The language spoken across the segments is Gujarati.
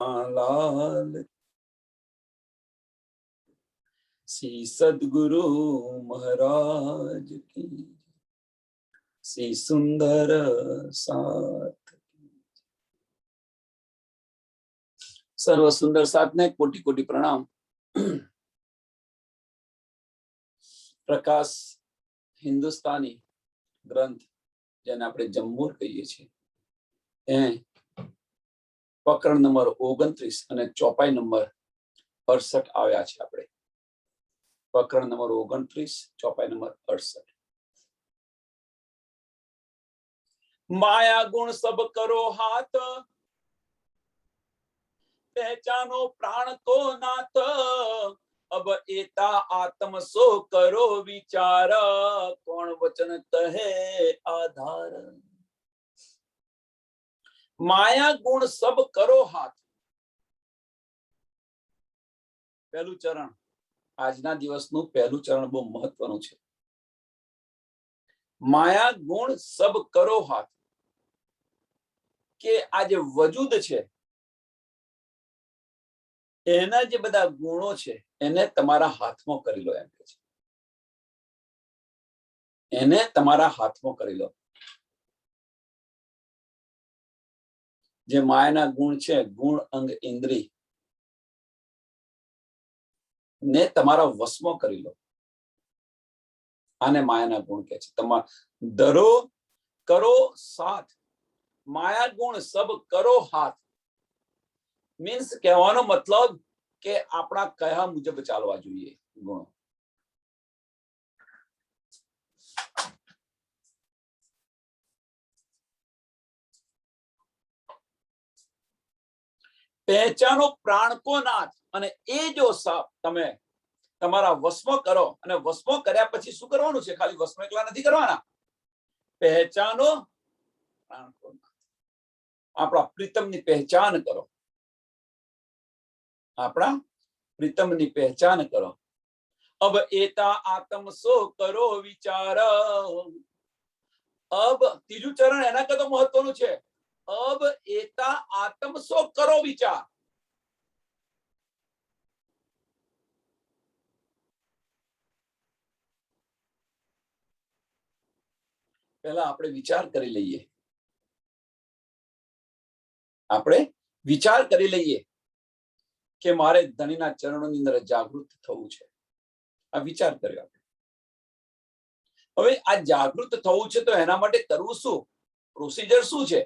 लाल श्री सद्गुरु महाराज की, श्री सुंदर साथ। सर्व सुंदर साथ ने कोटि कोटि प्रणाम। प्रकाश हिंदुस्तानी ग्रंथ જેને આપણે જમ્મુર કહીએ છીએ, એ પ્રકરણ નંબર 29 અને ચોપાઈ નંબર 68 આવ્યા છે। આપણે પ્રકરણ નંબર 29, ચોપાઈ નંબર 68। माया गुण सब करो हाथ, पहचानो प्राण को नाथ। अब एता आत्म सो करो विचार, कौन वचन कहे आधार। माया गुण सब करो हाथ। पहलू चरण, આજના દિવસનું પહેલું ચરણ બહુ મહત્વનું છે। માયા ગુણ સબ કરો હાથ, કે આ જે વજૂદ છે એના જે બધા ગુણો છે એને તમારા હાથમાં કરી લો, એમ કે છે એને તમારા હાથમાં કરી લો। જે માયાના ગુણ છે, ગુણ અંગ ઇન્દ્રિય ને તમારા વશમાં કરી લો, આને માયાના ગુણ કહે છે। તમારા ધરો કરો સાથ, માયા ગુણ સબ કરો હાથ મીન્સ કહેવાનો મતલબ કે આપણા કયા મુજબ ચાલવા જોઈએ ગુણો। પહેચાનો પ્રાણ કો નાથ, અને એ જો તમે તમારા વશમાં કરો, અને વશમાં કર્યા પછી શું કરવાનું છે? ખાલી વશમાં એકલા નથી કરવાના। પહેચાનો પ્રાણ કો નાથ, આપણા પ્રીતમની પહેચાન કરો, આપણા પ્રીતમની પહેચાન કરો। अब एता आत्म सो करो विचार। अब तीजू चरण एना करता महत्वનું છે। अब एता आत्म सो करो विचार। પહેલા આપણે વિચાર કરી લઈએ, આપણે વિચાર કરી લઈએ કે મારે ધણીના ચરણોની અંદર જાગૃત થવું છે। આ વિચાર કર્યો આપણે। હવે આ જાગૃત થવું છે તો એના માટે કરવું શું? પ્રોસિજર શું છે?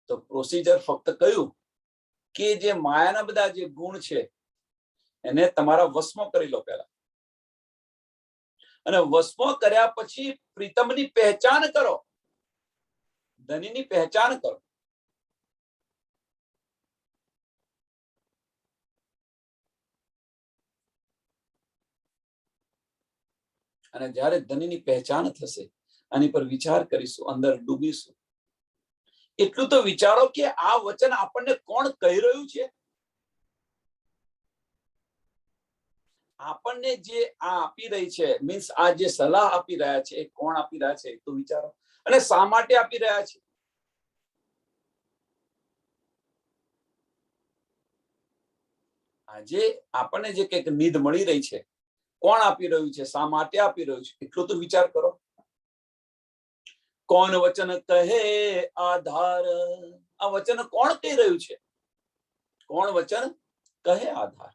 તો પ્રોસિજર ફક્ત કહ્યું કે જે માયાના બધા જે ગુણ છે એને તમારા વશમાં કરી લો પહેલા, અને વશમાં કર્યા પછી પ્રીતમની પહેચાન કરો, ધનીની પહેચાન કરો। અને જ્યારે ધનીની પહેચાન થશે, આની પર વિચાર કરીશું, અંદર ડૂબીશું। એટલું તો વિચારો કે આ વચન આપણને કોણ કહી રહ્યું છે? આપણને જે આ આપી રહી છે મીન્સ આ જે સલાહ આપી રહ્યા છે એ કોણ આપી રહ્યા છે તો વિચારો, અને શા માટે આપી રહ્યા છે? આજે આપણને જે કંઈક નીંદ મળી રહી છે, કોણ આપી રહ્યું છે, શા માટે આપી રહ્યું છે, એટલો તો વિચાર કરો। કોણ વચન કહે આધાર, આ વચન કોણ કહી રહ્યું છે? કોણ વચન કહે આધાર।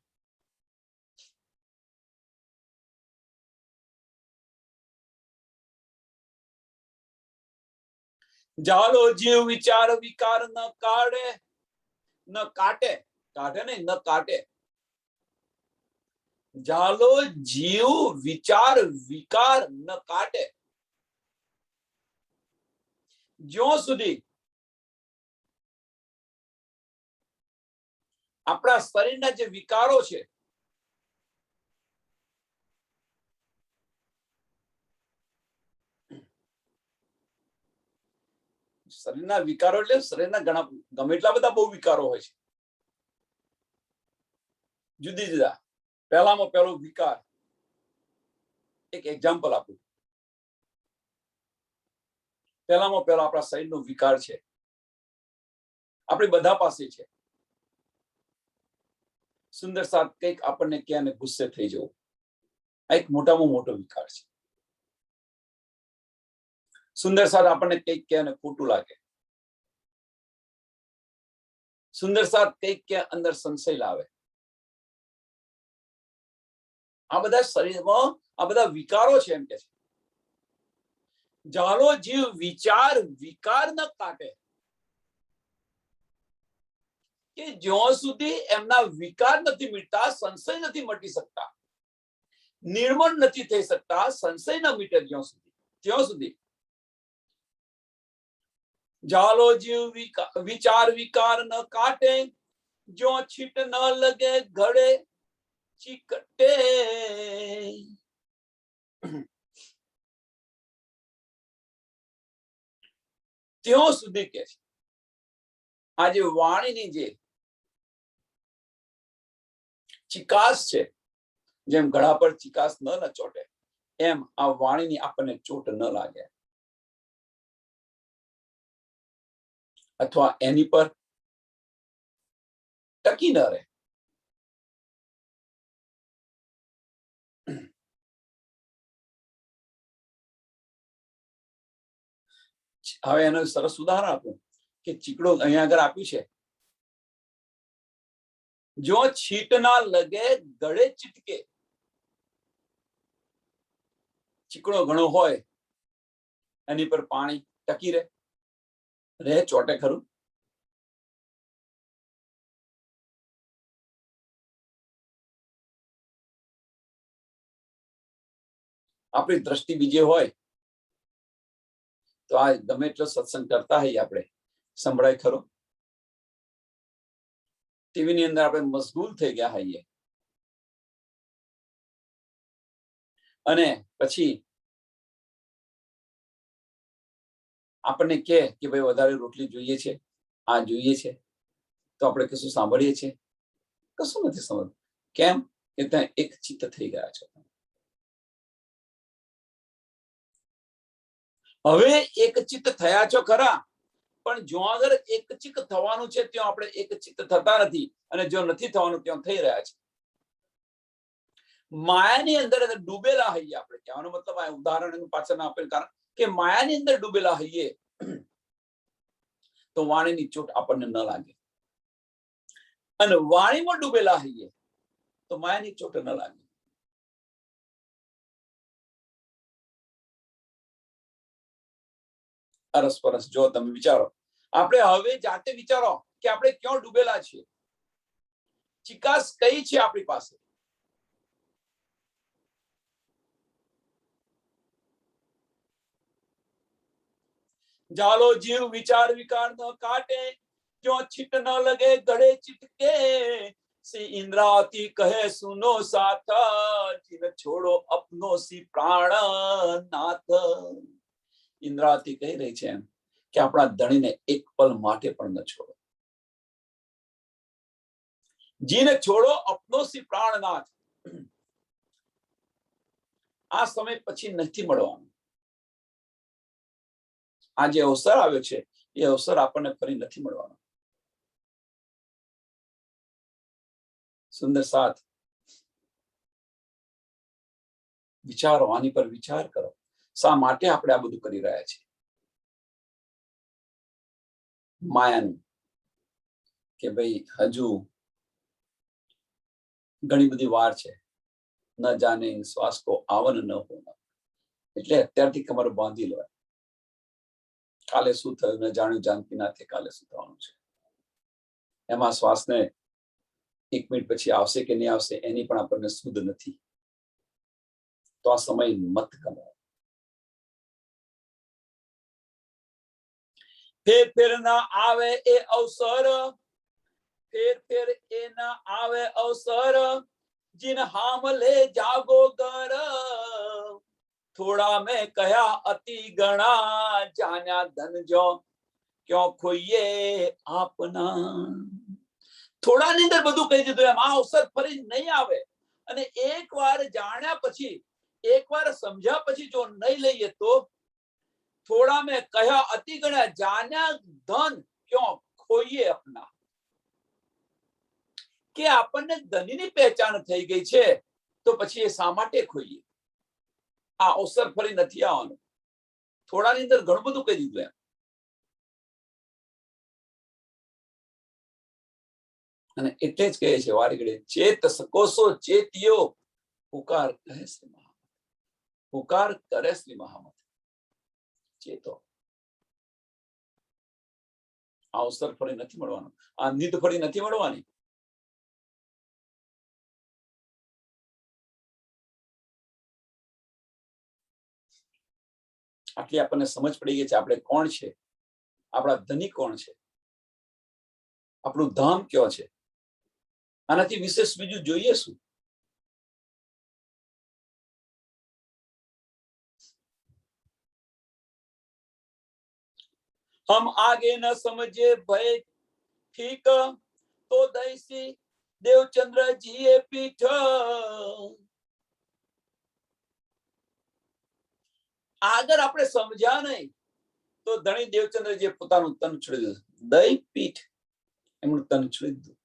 જાલો જીવ વિચાર વિકાર ન કાઢે, ન કાટે, કાઢે નહીં, ન કાટે। જાલો જીવ વિચાર વિકાર ન કાટે, જ્યાં સુધી આપણા શરીરના જે વિકારો છે શરીરના વિકારો એટલે શરીરના ઘણા ગમે એટલા બધા બહુ વિકારો હોય છે, જુદી જુદા। પહેલામાં પહેલો વિકાર, એક એક્ઝામ્પલ આપું। પહેલામાં પહેલો આપણા શરીરનો વિકાર છે આપણે બધા પાસે છે. સુંદર સાથ કંઈક આપણને ક્યાં ગુસ્સે થઈ જવું, આ એક મોટામાં મોટો વિકાર છે. સુંદર સાથ આપણને કંઈક ક્યાં ખોટું લાગે, સુંદર સાથ કંઈક ક્યાં અંદર સંશય લાવે. આ બધા શરીરમાં આ બધા વિકારો છે. એમ કે છે જાલો જીવ વિચાર વિકાર ન કાટે, કે જ્યાં સુધી એમના વિકાર નથી મીટતા, સંશય નથી મટી શકતા, નિર્મળ નથી થઈ શકતા, સંશય ન મીટે જ્યાં સુધી, ત્યાં સુધી જાલો જીવ વિચાર વિકાર ન કાટે, જો છીટ ન લગે ઘડે ચીકટે. ત્યાં સુધી કે છે આજે વાણીની જે ચિકાસ છે, જેમ ઘડા પર ચિકાસ ન ચોટે એમ આ વાણીની આપણને ચોટ ન લાગે, અથવા એની પર ટકી ન રહે. હવે એનું સરસ ઉદાહરણ આપું કે ચીકડો અહીંયા આગળ આપ્યું છે, જો છીટ ના લગે ગળે ચીટકે. ચીકડો ઘણો હોય એની પર પાણી ટકી રહે ચોટે ખરું? આપણી દ્રષ્ટિ બીજે હોય તો આ ગમે એટલો સત્સંગ કરતા હોઈએ આપણે, સંભળાય ખરો? ટીવી ની અંદર આપણે મશગુલ થઈ ગયા હોઈએ અને પછી આપણને કે ભાઈ વધારે રોટલી જોઈએ છે, આ જોઈએ છે, તો આપણે કશું સાંભળીએ છીએ? કશું નથી સમજતું. કેમ? કે ત્યાં એક ચિત્ત થઈ ગયા છે. હવે એક ચિત્ત થયા છો ખરા, પણ જો આગળ એક ચિત્ત થવાનું છે ત્યાં આપણે એક ચિત્ત થતા નથી, અને જો નથી થવાનું ત્યાં થઈ રહ્યા છે. માયાની અંદર ડૂબેલા હઈએ આપણે. કહેવાનો મતલબ આ ઉદાહરણ પાછળ આપેલ કારણ કે માયાની અંદર ડૂબેલા હઈએ તો વાણીની ચોટ આપણને ન લાગે, અને વાણીમાં ડૂબેલા હઈએ તો માયાની ચોટ ન લાગે. અરસપરસ જો તમે વિચારો, આપણે હવે જાતે વિચારો કે આપણે ક્યાં ડૂબેલા છીએ, ચિકાસ કઈ છે આપણી પાસે. જાલો જીવ વિચાર વિકાર ન કાટે, જો છીટ ન લગે ગળે ચીટકે. શ્રી ઇન્દ્રાવતી કહે સુનો સાથ, જીન છોડો અપનો સી પ્રાણ નાથ. ઇન્દ્રાવતી કહી રહી છે એમ કે આપણા ધણીને એક પલ માટે પણ ન છોડો. જીને છોડો અપનો સી પ્રાણનાથ. આ સમય પછી નથી મળવાનું. આ જે અવસર આવ્યો છે એ અવસર આપણને ફરી નથી મળવાનો. સુંદર સાથ વિચારો, આની પર વિચાર કરો. શા માટે આપણે આ બધું કરી રહ્યા છીએ? માયાનું કે ભાઈ હજુ ઘણી બધી વાર છે, ન જાને શ્વાસ કો આવન ન હોના, એટલે અત્યારથી કમર બાંધી લો. કાલે શું થયું ન જાણ્યું, જાણતી નાથે કાલે શું થવાનું છે. એમાં શ્વાસને 1 મિનિટ પછી આવશે કે નહીં આવશે એની પણ આપણને સુધ નથી. તો આ સમય મત ગમાવો. ફેર ના આવે એ અવસર, ફેર એ ના આવે અવસર, जिन हाम ले जागो कर, थोड़ा में कया अति गणा, जान्या धन जो क्यों खोइए आपना. થોડા ની અંદર બધું કહી દીધું એમ. આ અવસર ફરી નહીં આવે, અને એકવાર જાણ્યા પછી, એકવાર સમજ્યા પછી જો નહીં લઈએ તો થોડા મેં કહ્યા અતિ ગણ્યા, જાન્યા ધન ક્यों खोइए अपना કે આપણને ધનીની પહેચાન થઈ ગઈ છે તો પછી એ શા માટે ખોઈએ? આ અવસર ફરી નથી આવવાનો. થોડાની અંદર ઘણું બધું કહી દીધું એમ. અને એટલે જ કહે છે વારે ઘડીએ ચેત સકોસો ચેતિયો પુકાર કહે શ્રી મહામત, પુકાર કરે શ્રી મહામત. ચેતો, આ અવસર ફરી નથી મળવાનો, આ નિધ ફરી નથી મળવાની. આટલી આપણને સમજ પડી ગઈ છે આપણે કોણ છે, આપણા ધની કોણ છે, આપણું ધામ કયો છે. આનાથી વિશેષ બીજું જોઈએ શું? हम आगे न समझे भय ठीक तो दैसी देवचंद्र जी ए पीठ. આગળ આપણે સમજ્યા નહીં તો ધણી દેવચંદ્રજીએ પોતાનું તન છોડી દીધું. દઈ પીઠ, એમનું તન છોડી દીધું.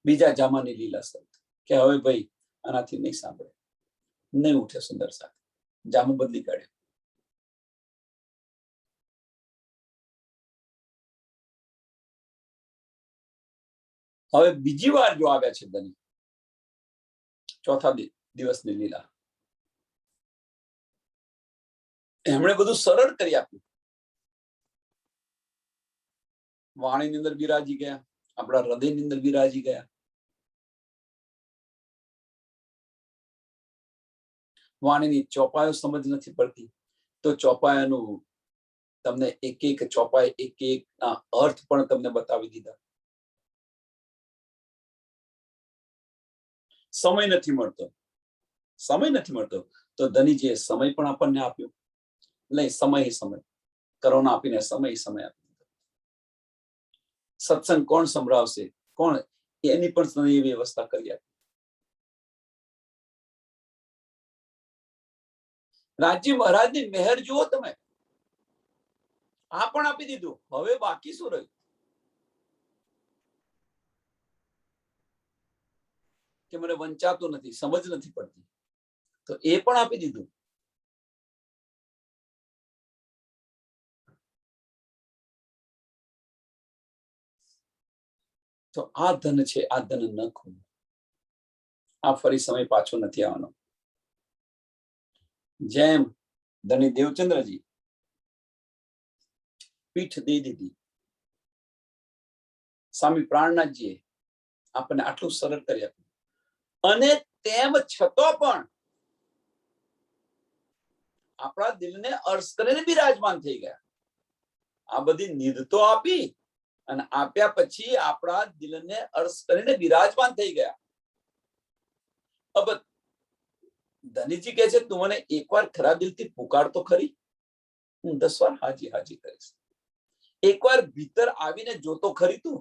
બીજા જામાની લીલા શબ્દ કે હવે ભાઈ આનાથી નહીં સાંભળે, નહીં ઉઠે સુંદર સાથે. જામો બદલી કાઢ્યો. હવે બીજી વાર જો આવ્યા છે ધની, ચોથા દિવસની લીલા, એમણે બધું સરળ કરી આપ્યું. વાણીની અંદર બિરાજી ગયા, આપણા હૃદયની અંદર બિરાજી ગયા. વાણીની ચોપાયો સમજ નથી પડતી તો ચોપાયાનું તમને એક એક ચોપાઈ એક એક ના અર્થ પણ તમને બતાવી દીધા. સમય નથી મળતો તો ધનીજીએ સમય પણ આપણને આપ્યો. નહીં, સમય કરોના આપીને સમય આપ્યો. સત્સંગ કોણ સંભળાવશે, કોણ, એની પણ તમે વ્યવસ્થા કરી આપી. રાજ્ય મહારાજની મહેર જુઓ તમે, આ પણ આપી દીધું. હવે બાકી શું રહ્યું? કે મને વંચાતું નથી, સમજ નથી પડતી, તો એ પણ આપી દીધું. તો આ ધન છે, આ ધન ન ખોવું. આ ફરી સમય પાછો નથી આવવાનો. જેમ ધની દેવચંદ્રજી પીઠ દઈ દીધી, સ્વામી પ્રાણનાથજીએ આપણને આટલું સરળ કરી આપ્યું, અને તેમ છતાં પણ આપણા દિલને અર્શ કરીને બિરાજમાન થઈ ગયા. આ બધી નિધ તો આપી, અને આપ્યા પછી આપણા દિલને અર્શ કરીને બિરાજમાન થઈ ગયા. अब ધનીજી કહે છે તું મને એકવાર ખરા દિલથી પુકાર તો ખરી, હું 10 વાર હાજી કરીશ. એકવાર ભીતર આવીને જોતો ખરી, તું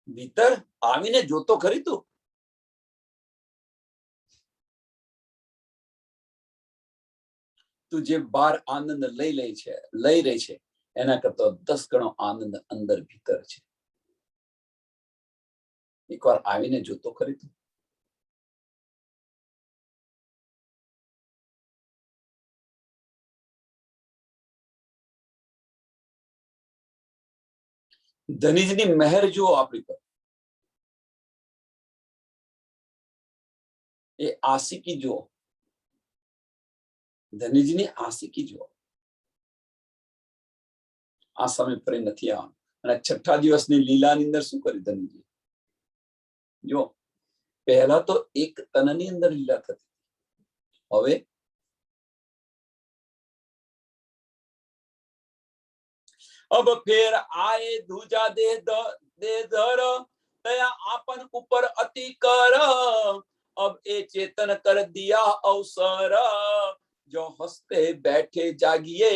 ભીતર આવીને જોતો ખરી, તું જે બાર આનંદ લઈ રહી છે એના કરતા 10 ગણો આનંદ અંદર ભીતર છે. એકવાર આવીને જોતો ખરી, તું ધનીજની મહેર જુઓ આપણી પર, એ આશિકી જુઓ, ધનીજની આશિકી જુઓ. આ સમય ફરી નથી આવવાનો. અને 6ઠા દિવસની લીલાની અંદર શું કર્યું ધનીજી? જો પહેલા તો એક તનની અંદર લીલા થતી, હવે अब फिर आए दूजा दे धर दया आपन ऊपर अति कर, अब ए चेतन कर दिया अवसर, जो हंसते बैठे जागिए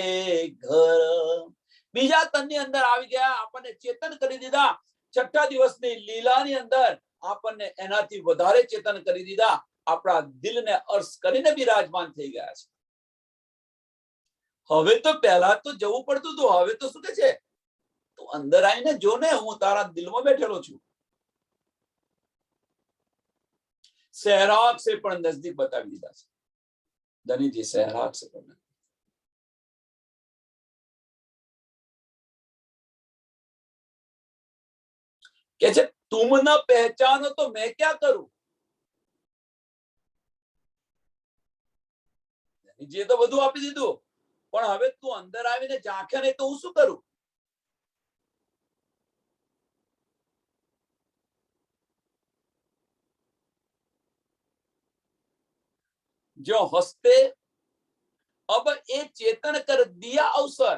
घर. બીજા તનની અંદર આવી ગયા, આપણને ચેતન કરી દીધા. 6ઠા દિવસની લીલાની અંદર આપણને એનાથી વધારે ચેતન કરી દીધા. આપણા દિલને અર્શ કરીને બિરાજમાન થઈ ગયા છે. હવે તો પહેલા તો જવું પડતું હતું, હવે તો શું કે છે, તું અંદર આવીને જો ને, હું તારા દિલમાં બેઠેલો છું. સહેરાગ સે પણ નજદીક બતાવી દીધા છે ધનીજી, સહેરાગ સે પણ કે છે તુમ ન પહેચાનો તો મેં ક્યાં કરું. જે તો બધું આપી દીધું, પણ હવે તું અંદર આવીને ઝાંખે નહીં તો હું શું કરું. जो हंसते अब એ ચેતન કર દિયા અવસર.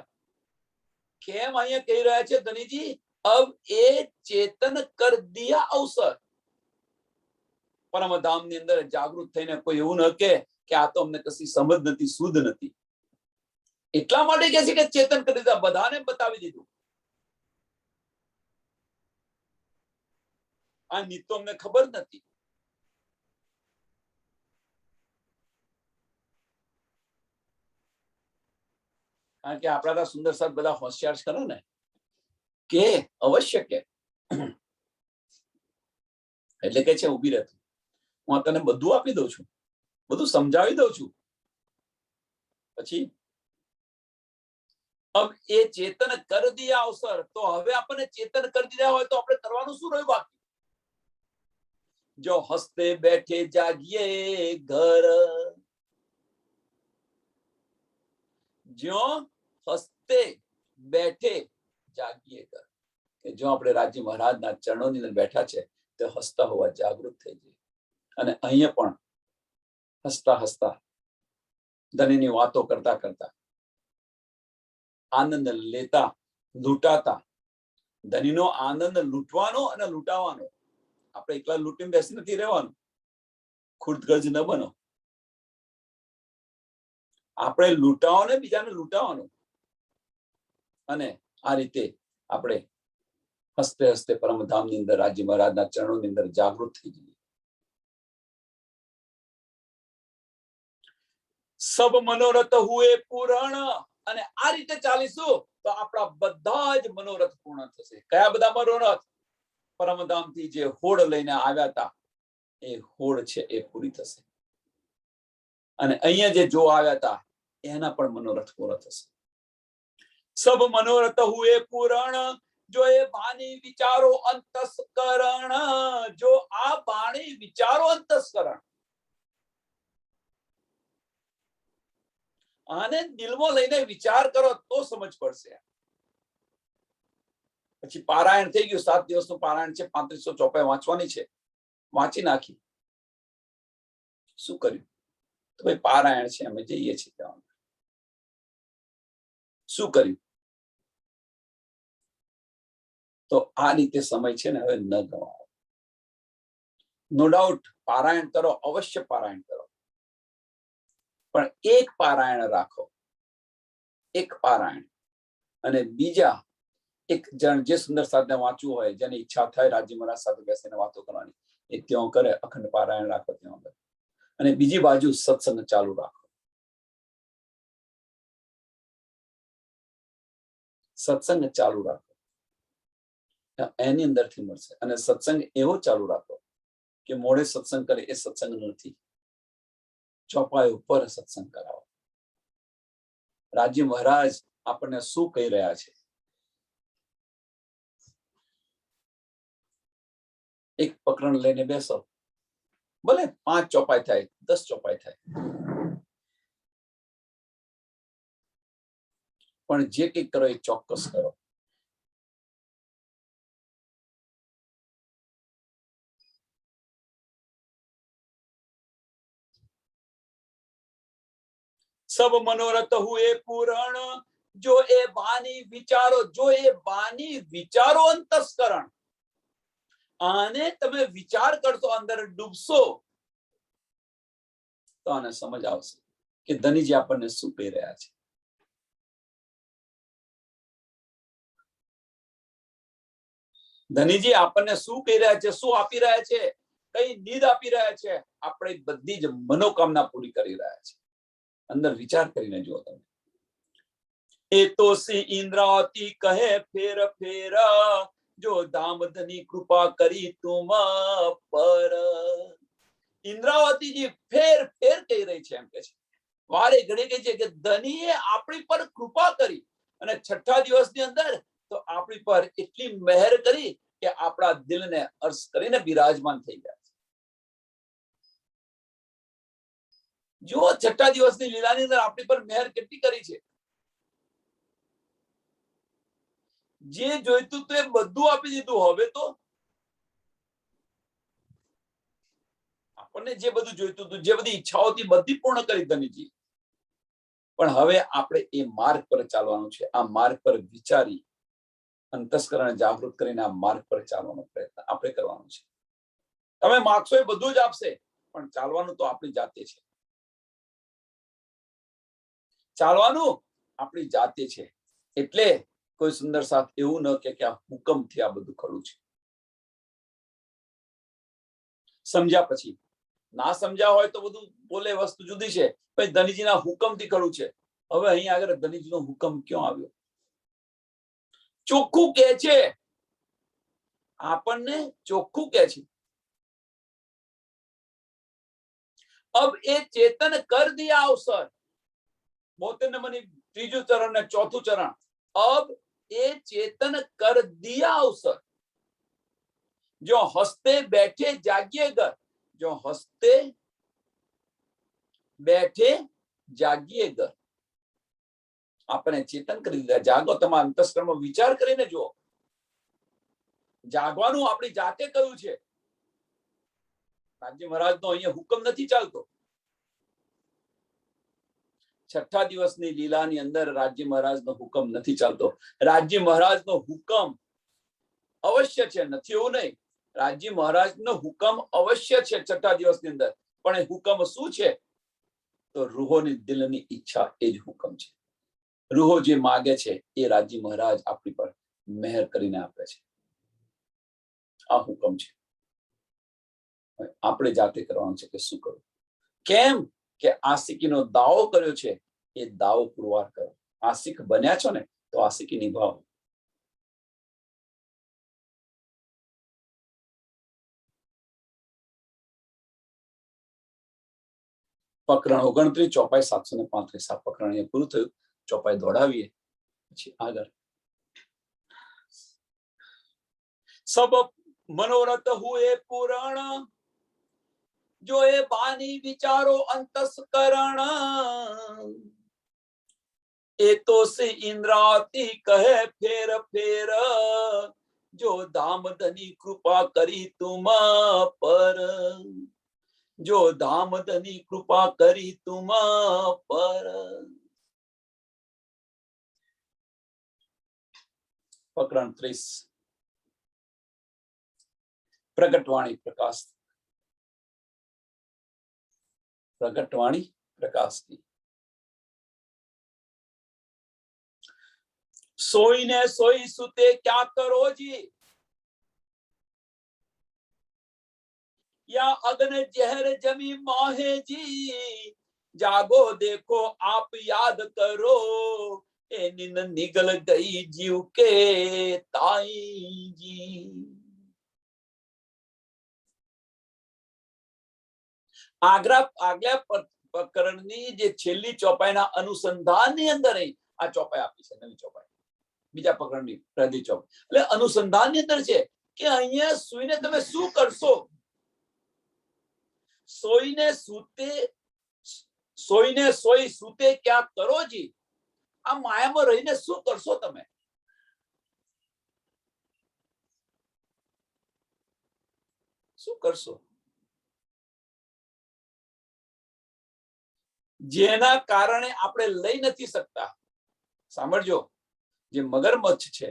કેમ અહીંયા કહી રહ્યા છે ધનીજી, અબ એ ચેતન કર દિયા અવસર. પરમધામ ની અંદર જાગૃત થઈને કોઈ એવું ન કે આ તો અમને કશી સમજ નથી, શુદ્ધ નથી, એટલા માટે કે છે કે ચેતન કરી દીધા, બધાને બતાવી દીધું. આ ની તો અમને ખબર નથી. કારણ કે આપણા સુંદર સાહેબ બધા હોશિયાર ખરા ને, કે અવશ્ય કે એટલે કે છે ઉભી રહેતું, હું તને બધું આપી દઉં છું, બધું સમજાવી દઉં છું. પછી अब એ ચેતન કર દિયા અવસર, તો હવે આપણને ચેતન કરી દીધા હોય તો આપણે કરવાનું શું રહ્યું બાકી. જો હસતે બેઠે જાગીએ ઘર, જો હસતે બેઠે જાગીએ ઘર, કે જો આપણે રાજ્ય મહારાજના ચરણોની અંદર બેઠા છે તો હસતા હોવા જાગૃત થઈ જઈએ. અને અહીંયા પણ હસતા હસતા ધનીની વાતો કરતા કરતા આનંદ લેતા લૂંટાતા. ધનીનો આનંદ લૂંટવાનો અને લૂંટાવાનો. આપણે એકલા લૂંટીને બેસી નથી રહેવાનું, ખુદગર્જ ન બનો. આપણે લૂંટાવો ને બીજાને લૂંટાવાનું. અને આ રીતે આપણે હસતે હસતે પરમધામની અંદર રાજ્ય મહારાજના ચરણોની અંદર જાગૃત થઈ જઈએ. સબ મનોરથ હુએ પૂરણ. અને આ રીતે ચાલીશું તો આપણા બધા જ મનોરથ પૂર્ણ થશે. કયા બધા મનોરથ? પરમધામથી જે હોડ લઈને આવ્યા હતા એ હોડ છે એ પૂરી થશે. અને અહીંયા જે જો આવ્યા હતા એના પણ મનોરથ પૂરો થશે. સબ મનોરથ હુએ પૂરણ, જો એ વાણી વિચારો અંતસ્કરણ. જો આ વાણી વિચારો અંતસ્કરણ, આને દિલમાં લઈને વિચાર કરો તો સમજ પડશે. પછી પારાયણ થઈ ગયું, 7 દિવસનું પારાયણ છે, 3500 ચોપાઈ વાંચવાની છે, વાંચી નાખી. શું કર્યું? તો ભાઈ પારાયણ છે, અમે જઈએ છીએ ત્યાં. શું કર્યું? તો આ રીતે સમય છે ને હવે ન ગવાવો. નો ડાઉટ પારાયણ કરો, અવશ્ય પારાયણ કરો, પણ એક પારાયણ રાખો, એક પારાયણ. અને બીજા એક જણ જે સુંદર સાધને વાંચવું હોય, જેની ઈચ્છા થાય રાજ્ય મહારાજ સાથે બેસીને વાતો કરવાની, એ ત્યાં કરે, અખંડ પારાયણ રાખો ત્યાં કરે. અને બીજી બાજુ સત્સંગ ચાલુ રાખો. સત્સંગ ચાલુ રાખો, એની અંદરથી મળશે. અને સત્સંગ એવો ચાલુ રાખો કે મોડે સત્સંગ કરે એ સત્સંગ નથી, ચોપાઈ ઉપર સત્સંગ કરાવો. રાજ્ય મહારાજ આપણને શું કહી રહ્યા છે? એક પ્રકરણ લઈને બેસો, ભલે 5 ચોપાઈ થાય, 10 ચોપાઈ થાય, પણ જે કંઈક કરો એ ચોક્કસ કરો. સબ મનોરથ હુએ પૂરણ, જો એ વાણી વિચારો, જો એ વાણી વિચારો અંતસ્કરણ. આને તમે વિચાર કરશો, અંદર ડૂબશો તો આને સમજ આવશે કે ધનીજી આપણને શું કહી રહ્યા છે. ધનીજી આપણને શું કહી રહ્યા છે, શું આપી રહ્યા છે, કઈ નીડ આપી રહ્યા છે? આપણે બધી જ મનોકામના પૂરી કરી રહ્યા છે. અંદર વિચાર કરીને જુઓ તમે. એ તો સી ઇન્દ્રાવતી કહે ફેર ફેર, જો દામધની કૃપા કરી તુમ પર. ઇન્દ્રાવતીજી ફેર ફેર કહી રહી છે, એમ કે છે વારે ઘડી કહે છે કે ધનીએ આપણી પર કૃપા કરી અને છઠ્ઠા દિવસની અંદર તો આપણી પર એટલી મહેર કરી કે આપણા દિલને અર્શ કરીને બિરાજમાન થઈ ગયા. જો છઠ્ઠા દિવસની લીલાની અંદર આપણી પર મહેર કેટલી કરી છે. જે જોઈતું તો એ બધું આપી દીધું. હવે તો આપણને જે બધું જોઈતું હતું, જે બધી ઈચ્છાઓ હતી, બધી પૂર્ણ કરી ધનીજી. પણ હવે આપણે એ માર્ગ પર ચાલવાનું છે. આ માર્ગ પર વિચારી અંતસ્કરણ જાગૃત કરીને આ માર્ગ પર ચાલવાનો પ્રયત્ન આપણે કરવાનો છે. તમે માગશો એ બધું જ આપશે, પણ ચાલવાનું તો આપણી જાતે છે. ચાલવાનું આપણી જાતે છે. એટલે કોઈ સુંદર સાથ એવું ન કે આ હુકમથી આ બધું ખરું છે. સમજ્યા પછી ના સમજ્યા હોય તો બધું બોલે વસ્તુ જુદી છે. પછી ધનીજીના હુકમથી ખરું છે. હવે અહીં આગળ ધનીજીનો હુકમ ક્યાં આવ્યો? ચોખ્ખું કે છે, આપણને ચોખ્ખું કે છે. अब ये चेतन कर दिया अवसर. 72 नंबરની ત્રીજું ચરણ ને ચોથું ચરણ. अब ये चेतन कर दिया अवसर, जो हंसते बैठे जागिएगा. जो हंसते बैठे जागिएगा. આપણે ચેતન કરી દીધા. જાગો. તમારા અંતસ્કરણમાં વિચાર કરીને જુઓ. જાગવાનું આપણી જાતે કહ્યું છે. રાજ્ય મહારાજનો અહીંયા હુકમ નથી ચાલતો. છઠ્ઠા દિવસની લીલાની અંદર રાજ્ય મહારાજનો હુકમ નથી ચાલતો. રાજ્ય મહારાજનો હુકમ અવશ્ય છે, નથી એવું નહીં. રાજ્ય મહારાજનો હુકમ અવશ્ય છે છઠ્ઠા દિવસની અંદર. પણ એ હુકમ શું છે? તો રૂહોની દિલની ઈચ્છા એ જ હુકમ છે. રૂહો જે માગે છે એ રાજ્ય મહારાજ આપણી પર મહેર કરીને આપે છે. આ હુકમ છે. આપણે જાતે કરવાનું છે કે શું કરવું. કેમ કે આશિકીનો દાવો કર્યો છે, એ દાવો પુરવાર કરો. આશિક બન્યા છો ને તો આશિકી નિભાવો. પ્રકરણ 29 ચોપાઈ 735. આ પ્રકરણ અહીંયા પૂરું થયું. ચોપાઈ દોડાવીએ પછી આગળ. સબ મનોરથ હુએ પૂરણ, જો એ બાની વિચારો અંતસ્કરણ. એ તો સી ઇન્દ્રાવતી કહે ફેર ફેર, જો દામધની કૃપા કરી તુમ પર. જો દામધની કૃપા કરી તુમ પર. પ્રકરણ 30. પ્રગટવાણી પ્રકાશ. પ્રગટવાણી પ્રકાશની. સોઈને સોઈ સુતે ક્યાં કરો જી, या अग्न जहर जमी माहे जी. जागो देखो आप याद करो, ए निन निगल गई जीव के ताई जी. આગલા પ્રકરણની જે છેલ્લી ચોપાઈના અનુસંધાનની અંદર આ ચોપાઈ આપી છે. નવી ચોપાઈ બીજા પ્રકરણની પહેલી ચોપાઈ. એટલે અનુસંધાનની અંદર છે કે અહીંયા સુઈને તમે શું કરશો. સોઈને સોઈ સુતે ક્યાં કરો જી. આ માયામાં રહીને શું કરશો તમે? શું કરશો? જેના કારણે આપણે લઈ નથી શકતા. સાંભળજો, જે મગરમચ્છ છે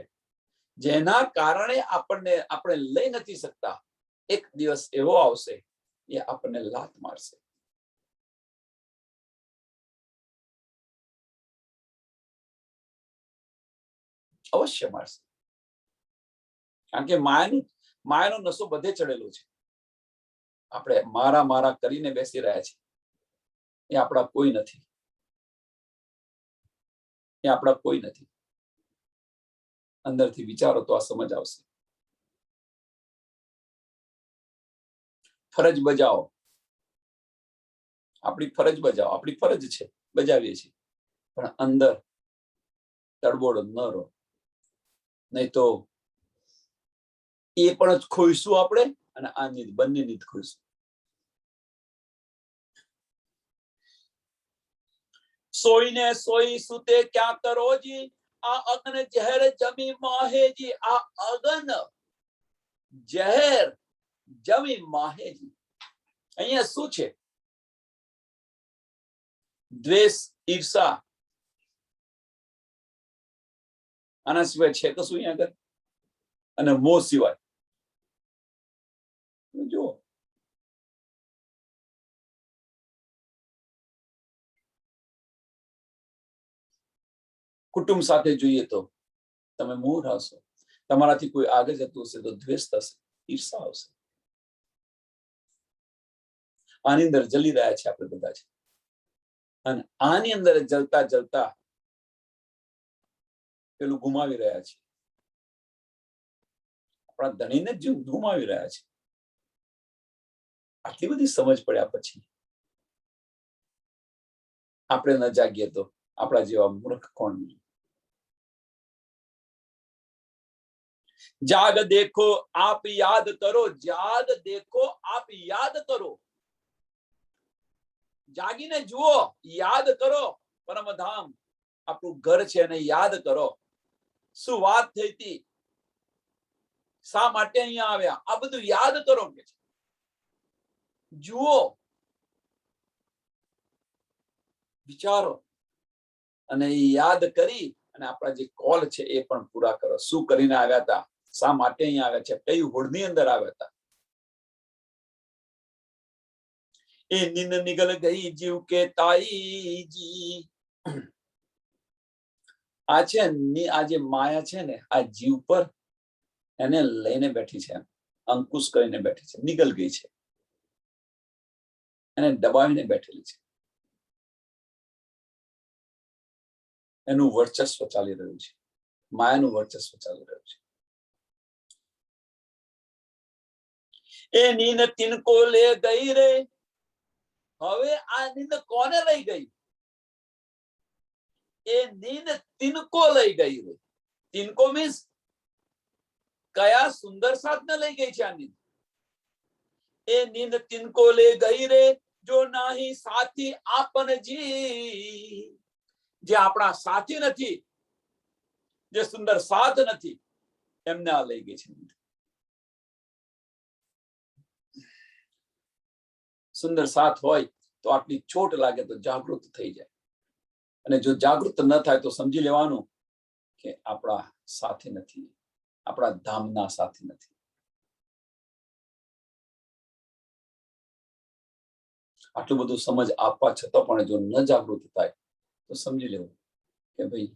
જેના કારણે આપણે લઈ નથી શકતા, એક દિવસ એવો આવશે એ આપણને લાત મારશે. અવશ્ય મારશે. કારણ કે માયાનો નશો બધે ચડેલો છે. આપણે મારા મારા કરીને બેસી રહ્યા છે. એ આપણા કોઈ નથી. એ આપણા કોઈ નથી. અંદરથી વિચારો તો આ સમજ આવશે. ફરજ બજાવો, આપણી ફરજ બજાવો, આપણી ફરજ છે, બજાવીએ છીએ, પણ અંદર તડબોળ ન રહો, નહીં તો એ પણ જ ખોઈશું આપણે અને આ નીંદ બંને નીંદ ખોઈશું. સોઈને સોઈ સુતે ક્યાં કરો જી, આ અગ્ન ઝેર જમી માહેજી, આ અગ્ન ઝેર જમી માહેજી. અહીંયા શું છે? દ્વેષ, ઈર્ષા, આના સિવાય છે કશું અહીંયા આગળ? અને મોહ સિવાય જુઓ, કુટુંબ સાથે જોઈએ તો તમે મોહ હશો, તમારાથી કોઈ આગળ જતું હશે તો દ્વેષ થશે, ઈર્ષા આવશે. આની અંદર જલી રહ્યા છે આપણે બધા છે, અને આની અંદર જલતા જલતા પેલું ગુમાવી રહ્યા છે, આપણા ધણીને જ ગુમાવી રહ્યા છે. આટલી બધી સમજ પડ્યા પછી આપણે ન જાગીએ તો આપણા જેવા મૂર્ખ કોણ? જાગ દેખો આપ યાદ કરો, જાગ દેખો આપ યાદ કરો. જાગીને જુઓ, યાદ કરો. પરમધામ આપણું ઘર છે એને યાદ કરો. શું વાત થઈ હતી, શા માટે અહીંયા આવ્યા, આ બધું યાદ કરો કે છે. જુઓ, વિચારો, અને યાદ કરી અને આપણા જે કોલ છે એ પણ પૂરા કરો. શું કરીને આવ્યા હતા, શા માટે અહીંયા આવ્યા છે, કઈ હોડની અંદર આવ્યા હતા. એ નીંદ નિગલ ગઈ જીવ કે તાઈજી. આ છે આ જે માયા છે ને, આ જીવ પર એને લઈને બેઠી છે, અંકુશ કરીને બેઠી છે, નિગલ ગઈ છે, એને દબાવીને બેઠેલી છે. એનું વર્ચસ્વ ચાલી રહ્યું છે, માયાનું વર્ચસ્વ ચાલી રહ્યું છે. એ નીંદ તિનકો લે ગઈ રે. હવે આ નીંદ કોને લઈ ગઈ? એ નીંદ તિનકો લઈ ગઈ રે. તિનકો મીન્સ કયા સુંદર સાથને લઈ ગઈ છે આ નીંદ? એ નીંદ તિનકો લે ગઈ રે, જો નાહી સાથી આપન જી. જે આપણા સાથી નથી, જે સુંદર સાથ નથી, એમને આ લઈ ગઈ છે. સુંદર સાથ હોય તો આટલી ચોટ લાગે તો જાગૃત થઈ જાય, અને જો જાગૃત ન થાય તો સમજી લેવાનું કે આપણા સાથી નથી, આપણા ધામના સાથી નથી. આટલું બધું સમજ આપવા છતાં પણ જો ન જાગૃત થાય તો સમજી લેવું કે ભાઈ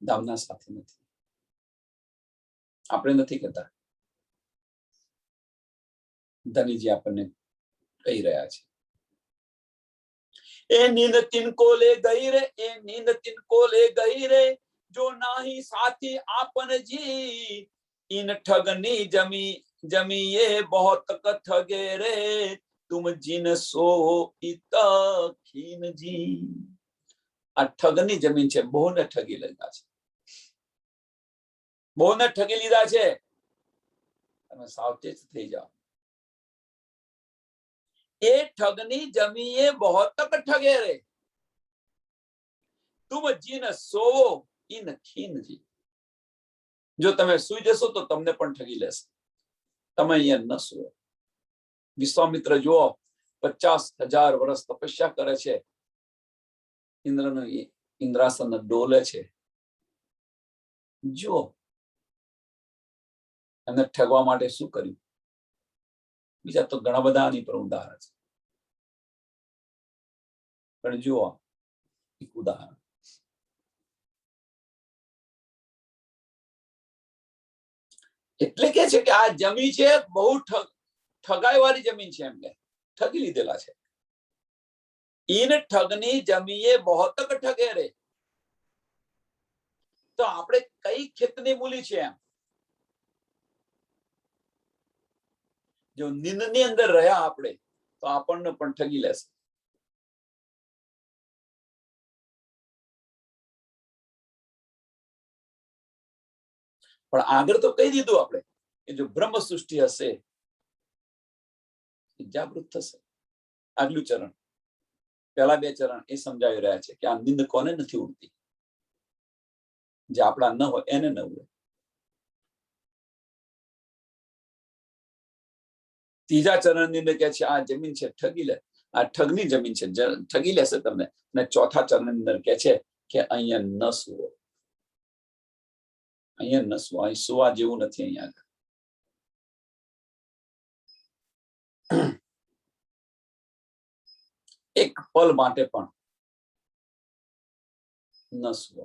ધામના સાથી નથી. આપણે નથી કહેતા, ધનીજી આપણને કહી રહ્યા છે. એ નીંદ તિનકો લે ગઈ રે, એ નીંદ તિનકો લે ગઈ રે, જો નાહી સાથી આપન જી. इन ठगनी जमी जमी ये बहुत ठगे रे, तुम जिन सो खीन जी. આ ઠગની જમીન છે, બહુને ઠગી લીધા છે, બહુને ઠગી લીધા છે. તમે સાવચેત થઈ જાઓ. એ ઠગની જમી એ बहुत ठगे रे, तुम जिन सो इन खीन जी. જો તમે સુઈ જશો તો તમને પણ ઠગી લેશે. તમે અહીંયા ન સુવો. વિશ્વામિત્ર જુઓ 50,000 વર્ષ તપસ્યા કરે છે, ઇન્દ્રનું ઇન્દ્રાસન ડોલે છે. જુઓ એમને ઠગવા માટે શું કર્યું. બીજા તો ઘણા બધા આની પર ઉદાહરણ છે, પણ જુઓ એક ઉદાહરણ. એટલે કે છે કે આ જમીન છે બહુ ઠગાઈ વાળી જમીન છે, એમને ઠગી લીધેલા છે. इन ठगनी जमीए बहुत ठगे रे, તો આપણે કઈ ખેતની મૂલી છે એમ જો નિંદની અંદર રહ્યા આપણે તો આપણને પણ ઠગી લેશે. પણ આગળ તો કહી દીધું આપણે કે જો બ્રહ્મ સૃષ્ટિ હશે જાગૃત થશે. આગલું ચરણ, પહેલા બે ચરણ એ સમજાવી રહ્યા છે કે આ નિંદ કોને નથી ઉડતી, જે આપણા ન હોય એને ન ઉડે. ત્રીજા ચરણની અંદર કે છે આ જમીન છે ઠગી લે, આ ઠગની જમીન છે, ઠગી લેશે તમને. અને ચોથા ચરણ ની અંદર કે છે કે અહીંયા ન સુવો, અહીંયા ન સુવો, અહીં સુવા જેવું નથી. અહીંયા એક પલ માટે પણ ન સુવો,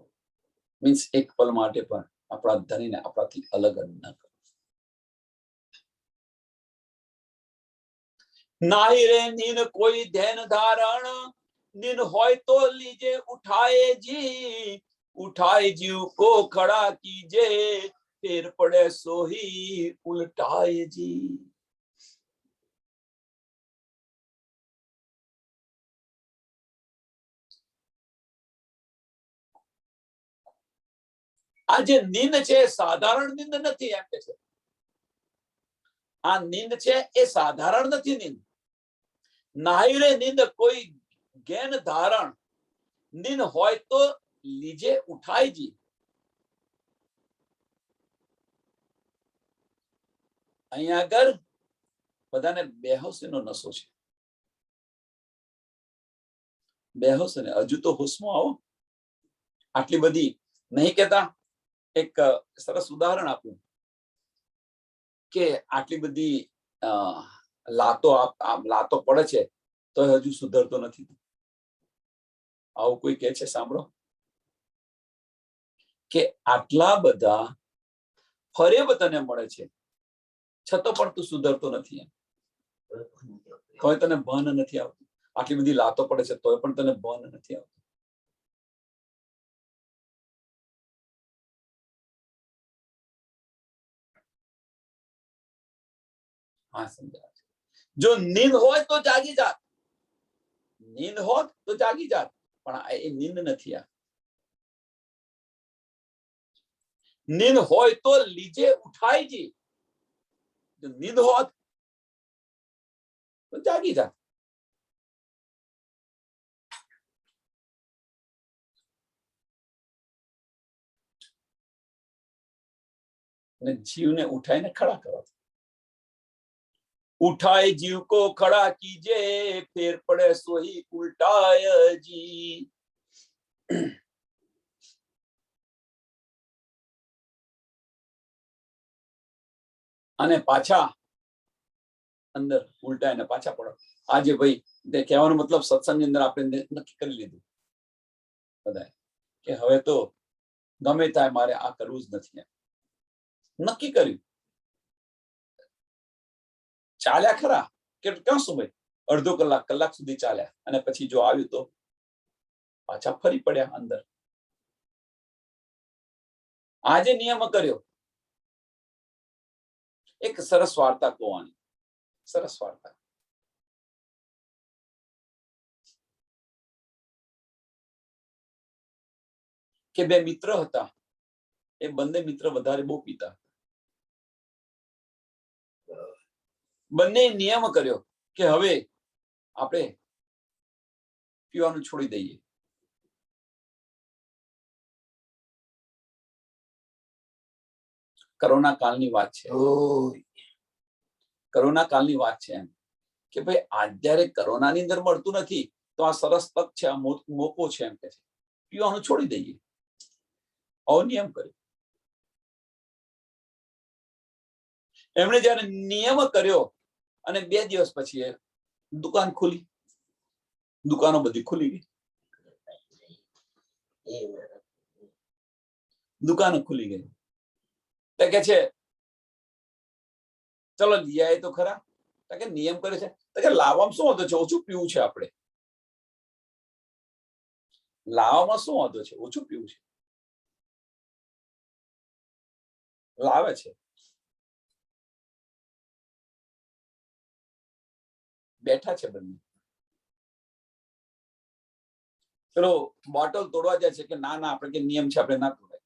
મીન્સ એક પલ માટે પણ આપણા ધણીને આપણાથી અલગ ન કરો. નાહી રે નીન કોઈ ધ્યાન ધારણ, નીન હોય તો લીજે ઉઠાए जी, उठाए जीव को खड़ा कीजे, फिर पड़े सोही उल्टाए जी. આ જે નીંદ છે સાધારણ નીંદ નથી એમ કે છે. આ નીંદ છે એ સાધારણ નથી નીંદ. નાહી રે નીંદ કોઈ જ્ઞાન ધારણ, નીંદ હોય તો લીજે ઉઠાય જી. અહીંયા આગળ બધાને બેહોશીનો નશો છે. બેહોશ ને હજુ તો હોશમાં આવો. આટલી બધી નહીં કહેતા. એક સરસ ઉદાહરણ આપું કે આટલી બધી લાતો પડે છે તો હજુ સુધરતો નથી. આવું કોઈ કહે છે? સાંભળો કે આટલા બધા ફરેબ તને મળે છે છતાં પણ તું સુધરતો નથી. એમ કોઈ તને ભાન નથી આવતું. આટલી બધી લાતો પડે છે તોય પણ તને ભાન નથી આવતું. હા, સમજાય. જો નીંદ હોય તો જાગી જાત, નીંદ હોત તો જાગી જાત, પણ એ નીંદ નથી. આ નીંદ હોય તો લીજે ઉઠાઈ જી. જો નીંદ હોત તો જાગી જાત. અને જીવને ઉઠાઈને ખડા કરો. उठाए जीव को खड़ा कीजे, फिर पड़े सोही उल्टाए जी. અને પાછા અંદર ઉલટાઈને પાછા પડો. આજે ભાઈ કહેવાનો મતલબ સત્સંગની અંદર આપણે નક્કી કરી લીધું બધા કે હવે તો ગમે થાય મારે આ કરવું જ નથી. નક્કી કર્યું. ચાલ્યા ખરા કે ક્યાં સમય અડધો કલાક સુધી ચાલ્યા અને પછી જો આવ્યું તો પાછા ફરી પડ્યા અંદર. આજે નિયમ કર્યો. એક સરસ વાર્તા કહેવાની, સરસ વાર્તા. કે બે મિત્ર હતા. એ બંને મિત્ર વધારે બહુ પીતા. બંને નિયમ કર્યો કે હવે આપણે પીવાનું છોડી દઈએ. કોરોના કાળની વાત છે. કોરોના કાળની વાત છે એમ કે ભાઈ અત્યારે કોરોનાની અંદર મળતું નથી તો આ સરસ તક છે, આ મોકો છે એમ કે છે પીવાનું છોડી દઈએ. આવો નિયમ કર્યો. એમણે જયારે નિયમ કર્યો અને 2 દિવસ પછી દુકાન ખુલી. દુકાનો બધી ખુલી ગઈ. દુકાનો ખુલી ગઈ. તો કે છે ચલો લઈ આય તો ખરા. તો કે નિયમ કરે છે તો કે લાવવામાં શું વાંધો છે, ઓછું પીવું છે આપણે. લાવવામાં શું વાંધો છે, ઓછું પીવું છે. લાવે છે, બેઠા છે બંને. પેલો બોટલ તોડવા જાય છે કે ના ના આપણે કે નિયમ છે આપણે ના તોડાય,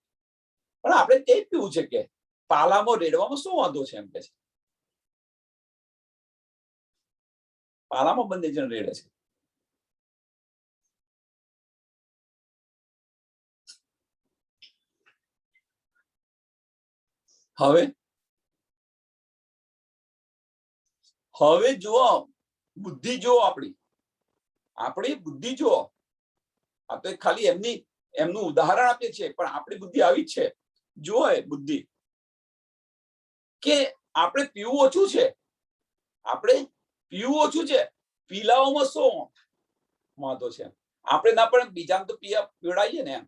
પણ આપણે તે પીવું છે કે પાલામાં રેડવામાં શું વાંધો છે એમ કે છે. પાલામાં બંને જણ રેડે છે. હવે હવે જુઓ બુદ્ધિ જુઓ, આપણી બુદ્ધિ જુઓ. આ તો ખાલી એમનું ઉદાહરણ આપીએ છીએ, પણ આપણી બુદ્ધિ આવી જ છે. જુઓ એ બુદ્ધિ કે આપણે પીવું ઓછું છે, પીલાઓમાં શું વાંધો છે? આપણે ના પણ બીજાને તો પીવડાવીએ ને એમ,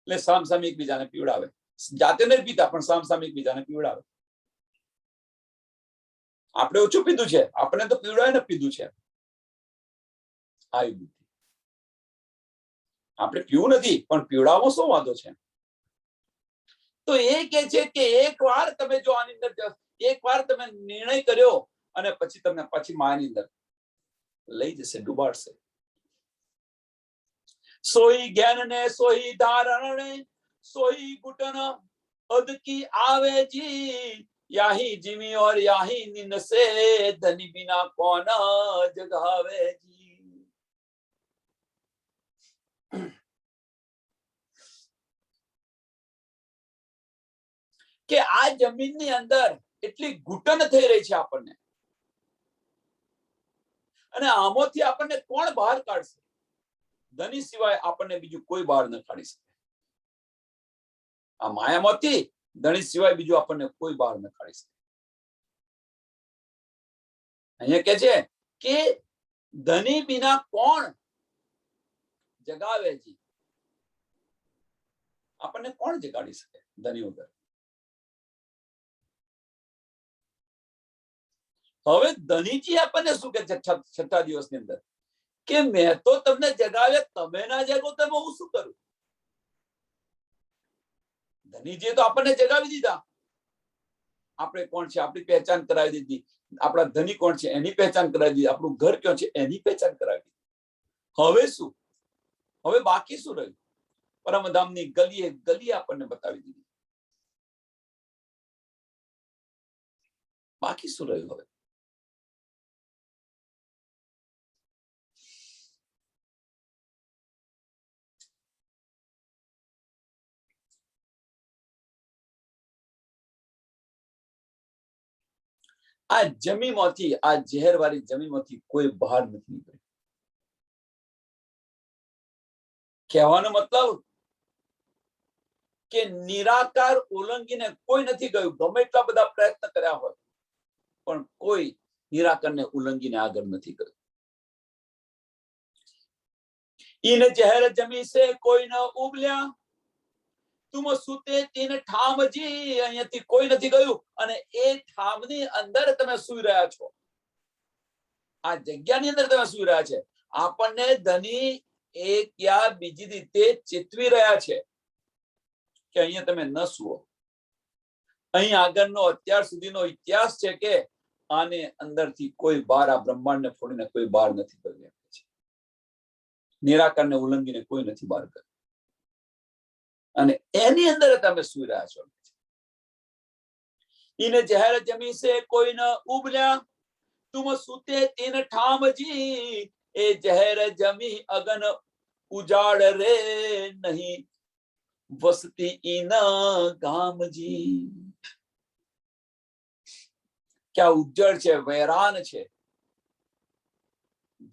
એટલે સામસામે એકબીજાને પીવડાવે. જાતે નથી પીતા પણ સામસામે એકબીજાને પીવડાવે. આપણે ઓછું પીધું છે, આપણે તો પીવડાવે ને પીધું છે. આવી બુદ્ધિ. આપણે પીવું નથી પણ પીવડાવવામાં શું વાંધો છે? તો એ કે છે કે એકવાર તમે જો આની અંદર એકવાર તમે નિર્ણય કર્યો અને પછી તમને પછી માની અંદર લઈ જશે, ડૂબાડશે. સોઈ જ્ઞાન ને સોઈ ધારણ સોઈ ગુટન અદકી આવે જી, याही जिमी और याही निन से धनी बिना कौन जगावे जी. કે આ જમીનની અંદર એટલી ઘૂંટણ થઈ રહી છે આપણને, અને આમાંથી આપણને કોણ બહાર કાઢશે? ધની સિવાય આપણને બીજું કોઈ બહાર ન કાઢી શકે. આ માયામાંથી ધણી સિવાય બીજું આપણને કોઈ બહાર ન કાઢી શકે. અહીંયા કે છે કે ધની બિના કોણ જગાવે જી. આપણને કોણ જગાડી શકે ધની વગર? હવે ધનીજી આપણને શું કે છે છઠ્ઠા દિવસની અંદર કે મેં તો તમને જગાવે, તમે ના જાગો તો હું શું કરું? ધનીજીએ તો આપણને જગાવી દીધા. આપણે કોણ છે આપણી પહેચાન કરાવી દીધી, આપણા ધની કોણ છે એની પહેચાન કરાવી દીધી, આપણું ઘર ક્યાં છે એની પહેચાન કરાવી દીધી. હવે શું? હવે બાકી શું રહ્યું? પરમધામની ગલીએ ગલી આપણને બતાવી દીધી. બાકી શું રહ્યું? હવે આ જમીનમાંથી, આ ઝેરવાળી જમીનમાંથી કોઈ બહાર નથી નીકળ્યું. કહેવાનો મતલબ કે નિરાકાર ઉલ્લંઘીને કોઈ નથી ગયું. ગમે એટલા બધા પ્રયત્ન કર્યા હોય પણ કોઈ નિરાકારને ઉલ્લંઘીને આગળ નથી ગયું. इन जहर जमी से कोई न उबल्या, तुम सुते तीन ठाम जी. અહીંયાથી કોઈ નથી ગયું અને એ ઠામની અંદર તમે સૂઈ રહ્યા છો. આ જગ્યાની અંદર તમે સૂઈ રહ્યા છે. આપણને ધની એક યા બીજી રીતે ચેતવી રહ્યા છે કે અહીંયા તમે ન સુવો. અહીં આગળનો અત્યાર સુધીનો ઇતિહાસ છે કે આને અંદરથી કોઈ બહાર, આ બ્રહ્માંડને ફોડીને કોઈ બહાર નથી કર્યું. નિરાકારને ઉલ્લંઘીને કોઈ નથી બહાર કર્યું અને એની અંદર તમે સૂઈ રહ્યા છો. ઇને જહેર જમી સે કોઈ ન ઉબલ્યા, तुम सुते तीन ठाम जी. ए जहर जमी अगन उजाड़ रे नहीं वसती इन गाम जी. क्या उज्जड़ છે, વૈરાન છે,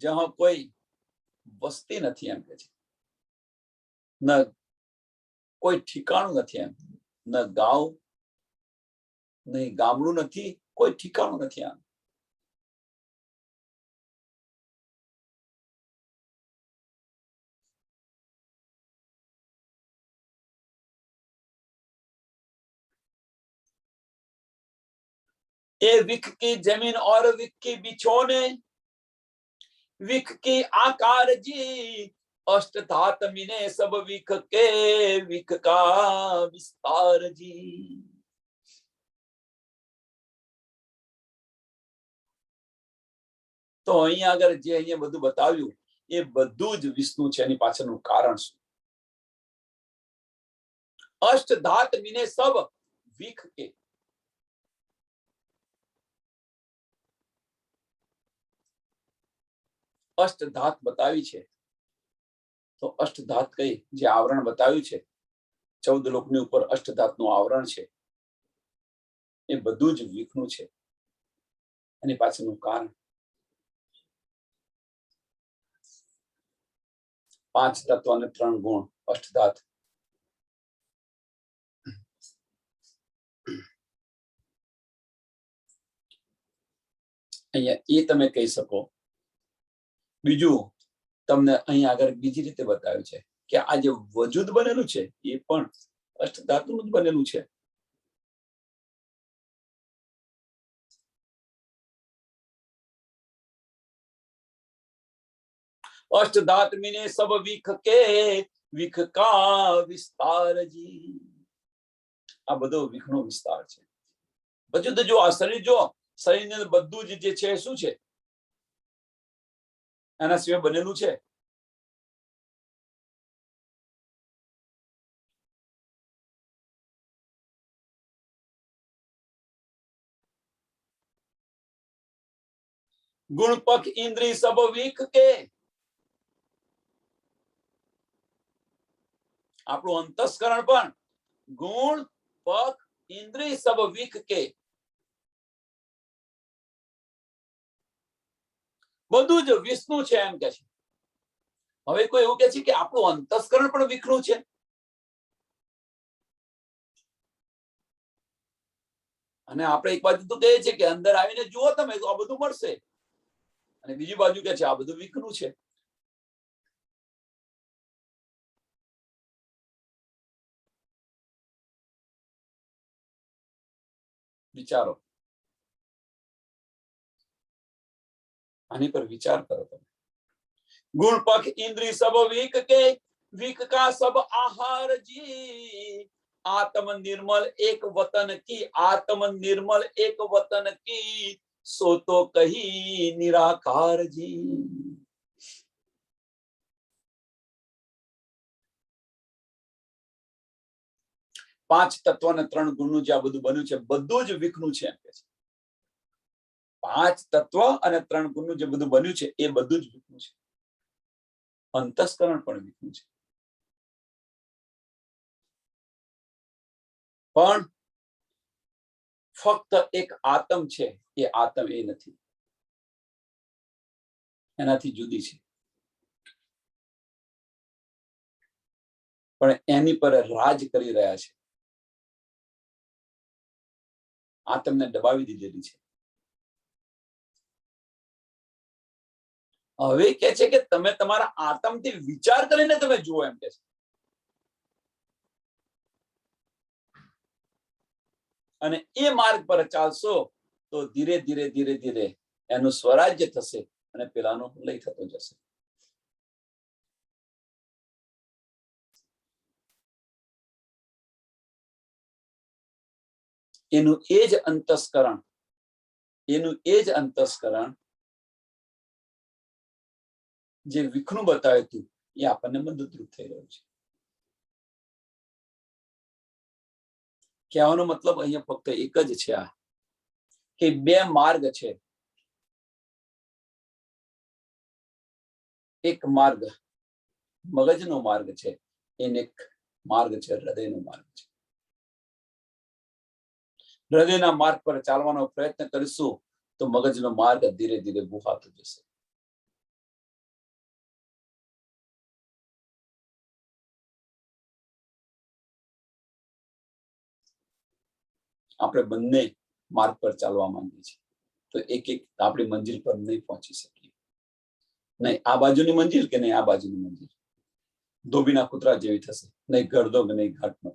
જહાં કોઈ વસ્તી નથી એમ કે છે, ન કોઈ ઠિકાણું નથી એમ, ન ગાંવ નહીં ગામડું નથી, કોઈ ઠિકાણું નથી આમ. ए विख की जमीन और विख की बिछोने, विख की आकार जी. अष्ट धात मिने सब विख के विख का विस्तार जी। તો અહીંયા આગળ જે અહીંયા બધું બતાવ્યું એ બધું જ વિષ્ણુ છે, એની પાછળનું કારણ શું? અષ્ટ ધાત મિને સબ વિખ કે, અષ્ટ ધાત બતાવી છે તો અષ્ટ ધાત કઈ જે આવરણ બતાવ્યું છે 14 લોકની ઉપર અષ્ટ ધાતનું આવરણ છે એ બધું જ વિખનું છે, એની પાછળનું કારણ 5 તત્વ અને 3 ગુણ અષ્ટ ધાત। અહીંયા એ તમે કહી શકો। બીજું તમને અહીંયા આગળ બીજી રીતે બતાવ્યું છે કે આ જે વજૂદ બનેલું છે એ પણ અષ્ટ ધાતુનું જ બનેલું છે। अष्ट धात मिने सब विख के विख का विस्तार जी। आ बधो विखनो विस्तार छे। वजूद जो आ शरीर जो शरीर ने बधुं ज जे छे शुं छे एना सिवाय बनेलुं छे। गुण पख इंद्रिय सब विख के, આપણું અંતસ્કરણ પણ ગુણ પખ ઇન્દ્રિય સબ વિખ કે બધું જ વિષ્ણુ છે એમ કે છે। હવે કોઈ એવું કે છે કે આપણું અંતસ્કરણ પણ વિખનું છે, અને આપણે એક બાજુ તો કહીએ છીએ કે અંદર આવીને જુઓ તમે તો આ બધું મળશે, અને બીજી બાજુ કે છે આ બધું વિખનું છે। विचारो, आनी पर विचार करो तुम। गुण पख इंद्रिय सब विख के विख का सब आहार जी। आत्म निर्मल एक वतन की, आत्म निर्मल एक वतन की, सो तो कही निराकार जी। 5 तत्व ने 3 गुणનું જે આ બધું બન્યું છે બધું જ વિખનું છે એમ કે છે। 5 તત્વ અને 3 ગુણનું જે બધું બન્યું છે એ બધું જ વિખનું છે, અંતસ્કરણ પણ વિખનું છે। પણ ફક્ત એક આત્મ છે, એ આત્મ એ નથી, એનાથી જુદી છે, પણ એની પર રાજ કરી રહ્યા છે, આત્મને દબાવી દીધેલી છે। હવે કે છે કે તમે તમારા આત્મથી વિચાર કરીને તમે જુઓ એમ કે છે, અને એ માર્ગ પર ચાલશો તો ધીરે ધીરે ધીરે ધીરે એનું સ્વરાજ્ય થશે અને પેલાનો લઈ થતો જશે। એનું એ જ અંતસ્કરણ, એનું એ જ અંતસ્કરણ જે વિખનું બતાવ્યું હતું એ આપણને મદદરૂપ થઈ રહ્યું છે। કહેવાનો મતલબ અહીંયા ફક્ત એક જ છે આ કે બે માર્ગ છે। એક માર્ગ મગજનો માર્ગ છે, એને એક માર્ગ છે હૃદયનો માર્ગ છે। હૃદયના માર્ગ પર ચાલવાનો પ્રયત્ન કરીશું તો મગજનો માર્ગ ધીરે ધીરે ગુફાતો જશે। આપણે બંને માર્ગ પર ચાલવા માંગીએ છીએ તો એક એક આપણી મંજિલ પર નહીં પહોંચી શકીએ, નહીં આ બાજુની મંજિલ કે નહીં આ બાજુની મંજિલ, ધોબીના કૂતરા જેવી થશે, નહીં ગરદો કે નહીં ઘાટનો।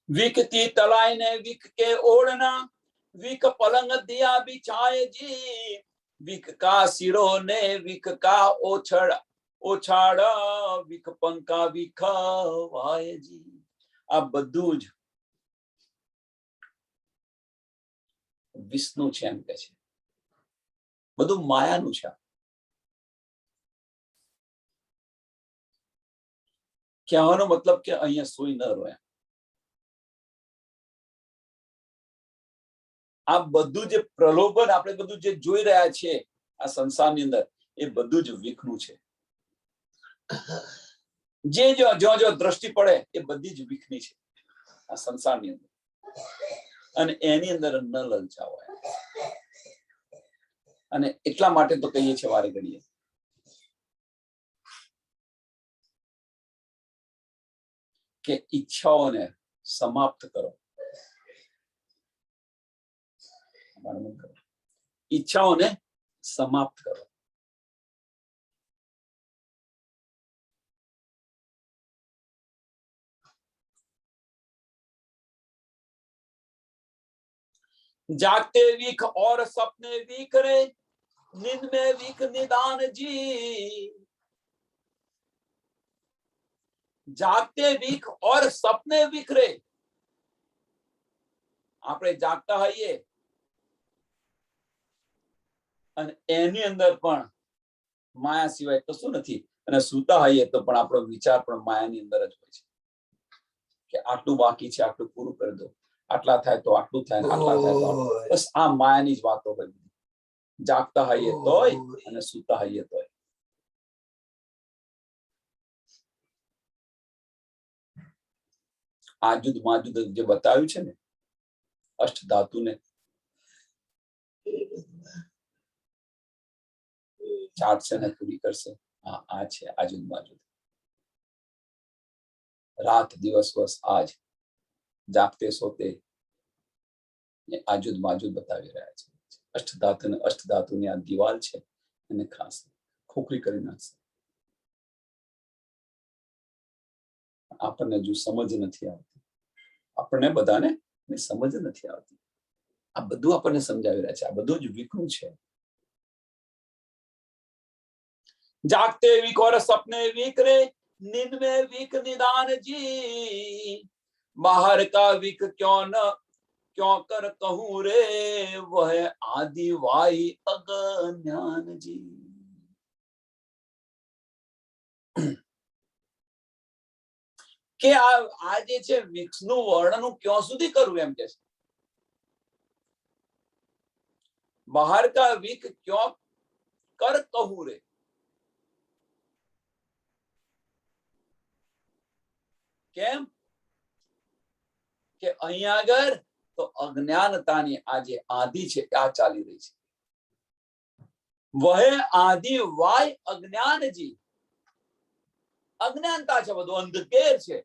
विकती तलाई ने विक के ओढ़ना, विक पलंग दिया बिछाए जी, विक का सिरों ने विक का ओछाड़ा, विक पंखा विखवाए जी। આ બધું જ વિષ્ણુ છે એમ કે છે, બધું માયાનું છે। કહેવાનો મતલબ કે અહીંયા સોઈ ન રહો એમ। આ બધું જે પ્રલોભન આપણે બધું જે જોઈ રહ્યા છે આ સંસારની અંદર, એ બધું જ વિખનું છે। જે જો દ્રષ્ટિ પડે એ બધી જ વિખની છે આ સંસારની અંદર, અને એની અંદર ન લલચાવો। અને એટલા માટે તો કહીએ છીએ વારે ઘડીએ કે ઈચ્છાઓને સમાપ્ત કરો, ઈચ્છાઓને સમાપ્ત કરો। जागते विख और सपने विखरे, नींद में विख निदान जी। जागते विख और सपने विखरे, આપણે જાગતા હોઈએ અને એની અંદર પણ માયા સિવાય કશું નથી, અને સૂતા હોઈએ તો પણ આપણો વિચાર પણ માયાની અંદર જ હોય છે કે આટલું બાકી છે, આટલું પૂરું કરી દો, આટલા થાય તો આટલું થાય, આટલા થાય તો આટલું। બસ આ માયાની જ વાતો હોય। જાગતા હોઈએ તોય અને સૂતા હોઈએ તોય। આજુદ માજુદ જે બતાવ્યું છે ને અષ્ટ ધાતુને, ચાટશે ને પૂરી કરશે। હા, આ છે આજુદ માજુદ। રાત દિવસ બસ આજ જાગતે સોતે આજુદ માજુદ બતાવી રહ્યા છે। અષ્ટધાતુની આ દિવાલ છે એને ખાસ ખોખરી કરી નાખશે। આપણને જો સમજ નથી આવતી, આપણને બધાને સમજ નથી આવતી। આ બધું આપણને સમજાવી રહ્યા છે, આ બધું જ વિખરું છે। जागते विख और सपने विखरे, नींद में विख निदान जी। बाहर का विख क्यों कर कहूं रे, वह आदि वाई अज्ञान जी। કે આ જે છે વિક્ષનું વર્ણન ક્યાં સુધી કરવું એમ કે છે। બહાર કા વિખ ક્यों कर कहूं रे, કેમ કે અહીંયા આગળ તો અજ્ઞાનતાની આ જે આદિ છે આ ચાલી રહી છે। વહે આદિ વાય અજ્ઞાનજી, અજ્ઞાનતા છે, બધું અંધકેર છે।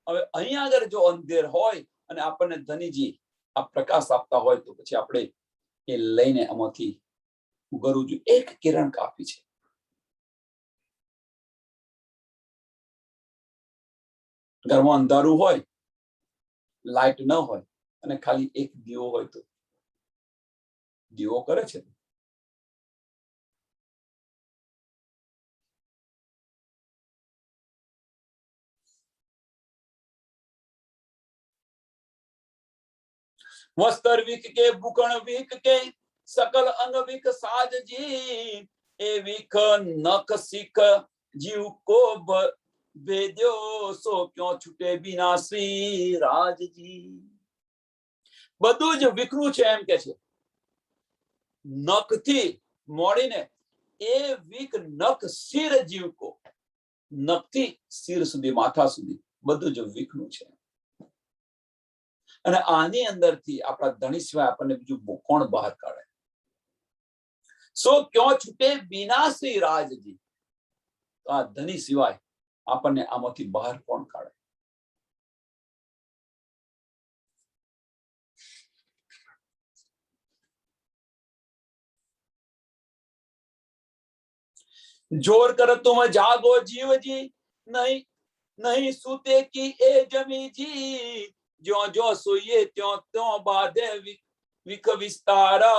હવે અહીંયા આગળ જો અંધેર હોય અને આપણને ધનીજી આ પ્રકાશ આપતા હોય તો પછી આપણે એ લઈને આમાંથી ઉગરવું જોઈએ। એક કિરણ કાપી છે, ઘરમાં અંધારું હોય, લાઈટ ન હોય અને ખાલી એક દીવો હોય તો દીવો કરે છે। वस्त्र विक के बुकण विक के सकल अंग विक साज जी, ए विक नख सिख जीव को भेद्यो, सो क्यों छूटे बिना श्री राज जी। બધું જ વિખરું છે એમ કે છે। નખથી મોડીને એ વિક નખ શિર જીવ કો, નખથી શિર સુધી માથા સુધી બધું જ વિખરું છે। અને આની અંદરથી આપણા ધણી સિવાય આપણને બીજું કોણ બહાર કાઢે। સો ક્यों छूटे बिना श्री राजजी, તો આ ધણી સિવાય આપણને આમાંથી બહાર કોણ કાઢે। जोर कर तुम जागो जीव जी, नहीं नहीं सूते की ए जमी जी, ज्यो ज्यो सोइए त्यों त्यों बाधे विख विस्तारा,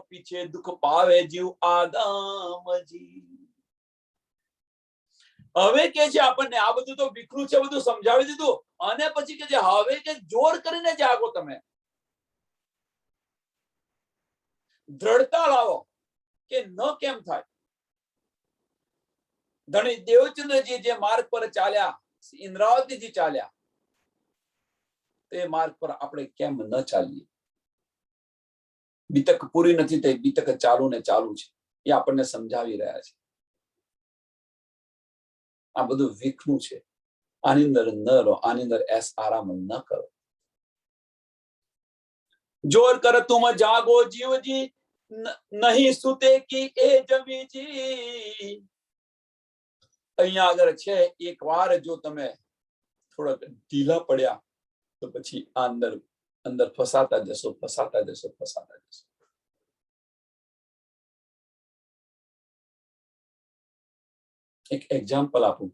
पीछे दुख पावे जीव આદમજી. હવે કે છે આપણને આ બધું તો વિખરું છે, બધું સમજાવી દીધું, અને પછી કે છે હવે કે જોર કરીને જાગો, તમે દ્રઢતા લાવો કે ન કેમ થાય. ધણી દેવચંદ્રજી જે માર્ગ પર ચાલ્યા, ઇન્દ્રાવતીજી ચાલ્યા, તે માર્ગ પર આપણે કેમ ન ચાલીએ? બીતક પૂરી નથી થઈ, બીતક ચાલુ ને ચાલુ છે, એ આપણને સમજાવી રહ્યા છે. આ બધું વિખનું છે, આની અંદર ન રહો, આની અંદર એસ આરામ ન કરો. જોર કર તુમ જાગો જીવજી, નહીં સુતે કી એ જમીજી. અહીંયા આગળ છે, એક વાર જો તમે થોડાક ઢીલા પડ્યા તો પછી આ અંદર અંદર ફસાતા જશો, ફસાતા જશો, ફસાતા જશો. એક એક્ઝામ્પલ આપું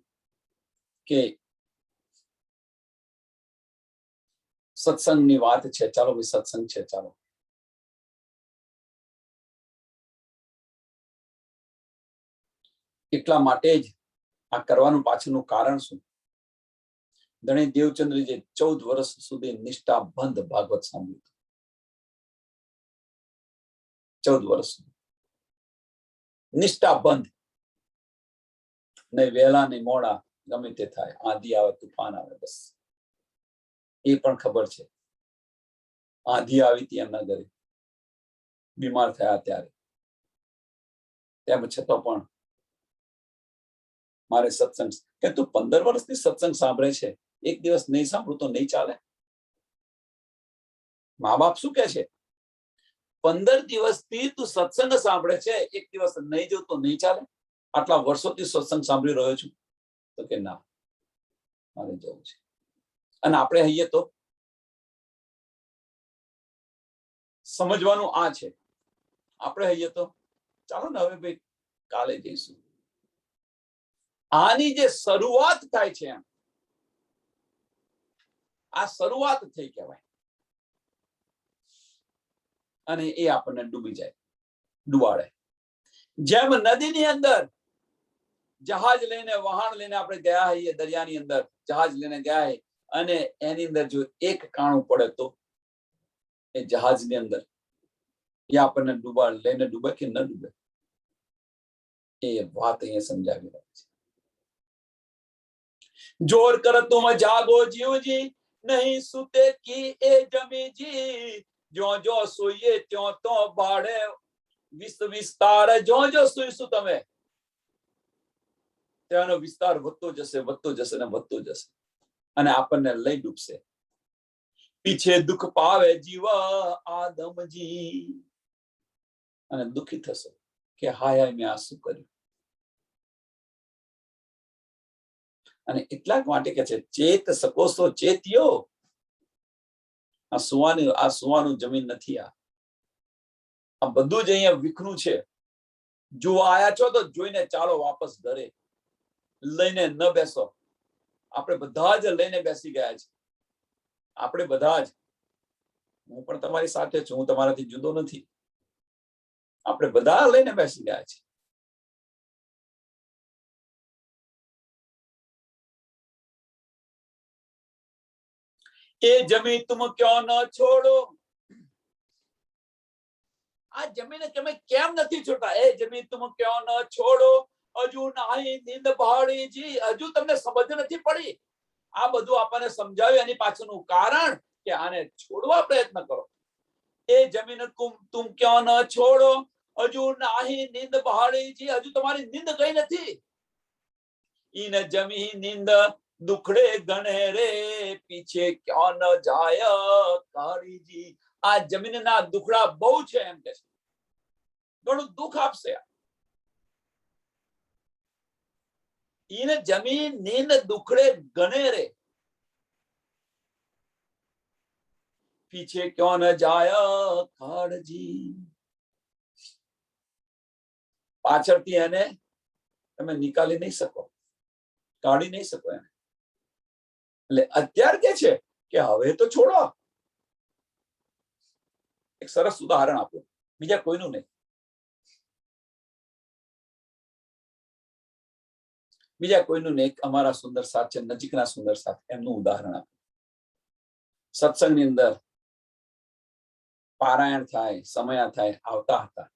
કે સત્સંગની વાત છે, ચાલો ભાઈ સત્સંગ છે, ચાલો. એટલા માટે જ આ કરવાનું પાછળનું કારણ શું? ધણી દેવચંદ્રજી 14 વર્ષ સુધી નિષ્ઠાબંધ ભાગવત સાંભળ્યું. 14 વર્ષ નિષ્ઠાબંધ, નહીં વહેલા નહીં મોડા, ગમે તે થાય, આંધી આવે તુફાન આવે, બસ એ પણ ખબર છે. આંધી આવી હતી એમના ઘરે, બીમાર થયા ત્યારે, તેમ છતાં પણ મારે સત્સંગ, કે તું 15 વર્ષથી સત્સંગ સાંભળે છે, એક દિવસ નહીં સાંભળું તો નહીં ચાલે? મા બાપ શું કે છે? 15 દિવસથી તું સત્સંગ સાંભળે છે, એક દિવસ નહીં જો તો નહીં ચાલે? આટલા વર્ષોથી સત્સંગ સાંભળી રહ્યો છું. તો કે ના, મારે જવું છે. અને આપણે હૈયે તો સમજવાનું આ છે, આપણે હૈયે તો ચાલો ને હવે ભાઈ કાલે જઈશું. આની જે શરૂઆત થાય છે, એમ આ શરૂઆત થઈ કહેવાય. અને એ આપણને ડૂબી જાય, ડુબાડે. જેમ નદીની અંદર જહાજ લઈને, વહાણ લઈને આપણે ગયા હોઈએ, દરિયાની અંદર જહાજ લઈને ગયા હોય, અને એની અંદર જો એક કાણું પડે તો એ જહાજની અંદર એ આપણને ડૂબાડ લઈને ડૂબે કે ન ડૂબે, એ વાત અહીંયા સમજાવી રહી છે. જોર કર તુમ જાગો જીવજી, નહીં સુતે કી એ જમીજી, જો જો સોઈએ ત્યો તો બાળે વિસ્તાર. જો જો સુઈશું તમે, તેનો વિસ્તાર વધતો જશે, વધતો જશે ને વધતો જશે, અને આપણને લઈ ડૂબશે. પીછે દુઃખ પાવે જીવ આદમજી, અને દુઃખી થશો કે હાય મેં આ શું કર્યું. અને એટલા માટે કે છે ચેત શકો છો ચેત્યો. આ સુવાનું જમીન નથી. આ બધું જ અહીંયા વિખરું છે. જો આયા છો તો જોઈને ચાલો વાપસ ઘરે. લઈને ન બેસો. આપણે બધા જ લઈને બેસી ગયા છે. આપણે બધા જ, હું પણ તમારી સાથે છું, હું તમારાથી જુદો નથી. આપણે બધા લઈને બેસી ગયા છે. એ જમીન તુમ ક્યો ન છોડો. આ જમીન તમે કેમ નથી છોડતા? એ જમીન તુમ ક્યો ન છોડો, હજુ નાહી નીંદ ભાળી જી. હજુ તમને સમજ નથી પડી. આ બધું આપણને સમજાવ્યું, એની પાછળનું કારણ કે આને છોડવા પ્રયત્ન કરો. એ જમીન તુમ ક્યો ન છોડો, હજુ નાહી નીંદ ભાળી જી. હજુ તમારી નીંદ ગઈ નથી. ઈન જમી નીંદ દુખડે ગણે રે, પીછે ક્યો ન જાય કાળીજી. આ જમીનના દુખડા બહુ છે, એમ કે છે. ઘણું દુઃખ આપશે. ઈન જમીન નીંદ દુખડે ગણે રે, પીછે ક્યો ન જાય કાળજી. પાછળથી એને તમે નિકાલી નહીં શકો, કાઢી નહીં શકો એને. એટલે અત્યારે કે છે કે હવે તો છોડો. એક સરસ ઉદાહરણ આપું, બીજા કોઈનું નહીં, બીજા કોઈનું નહીં, અમારા સુંદર સાથ છે, નજીકના સુંદર સાથ, એમનું ઉદાહરણ આપું. સત્સંગની અંદર પારાયણ થાય, સમયા થાય, આવતા હતા.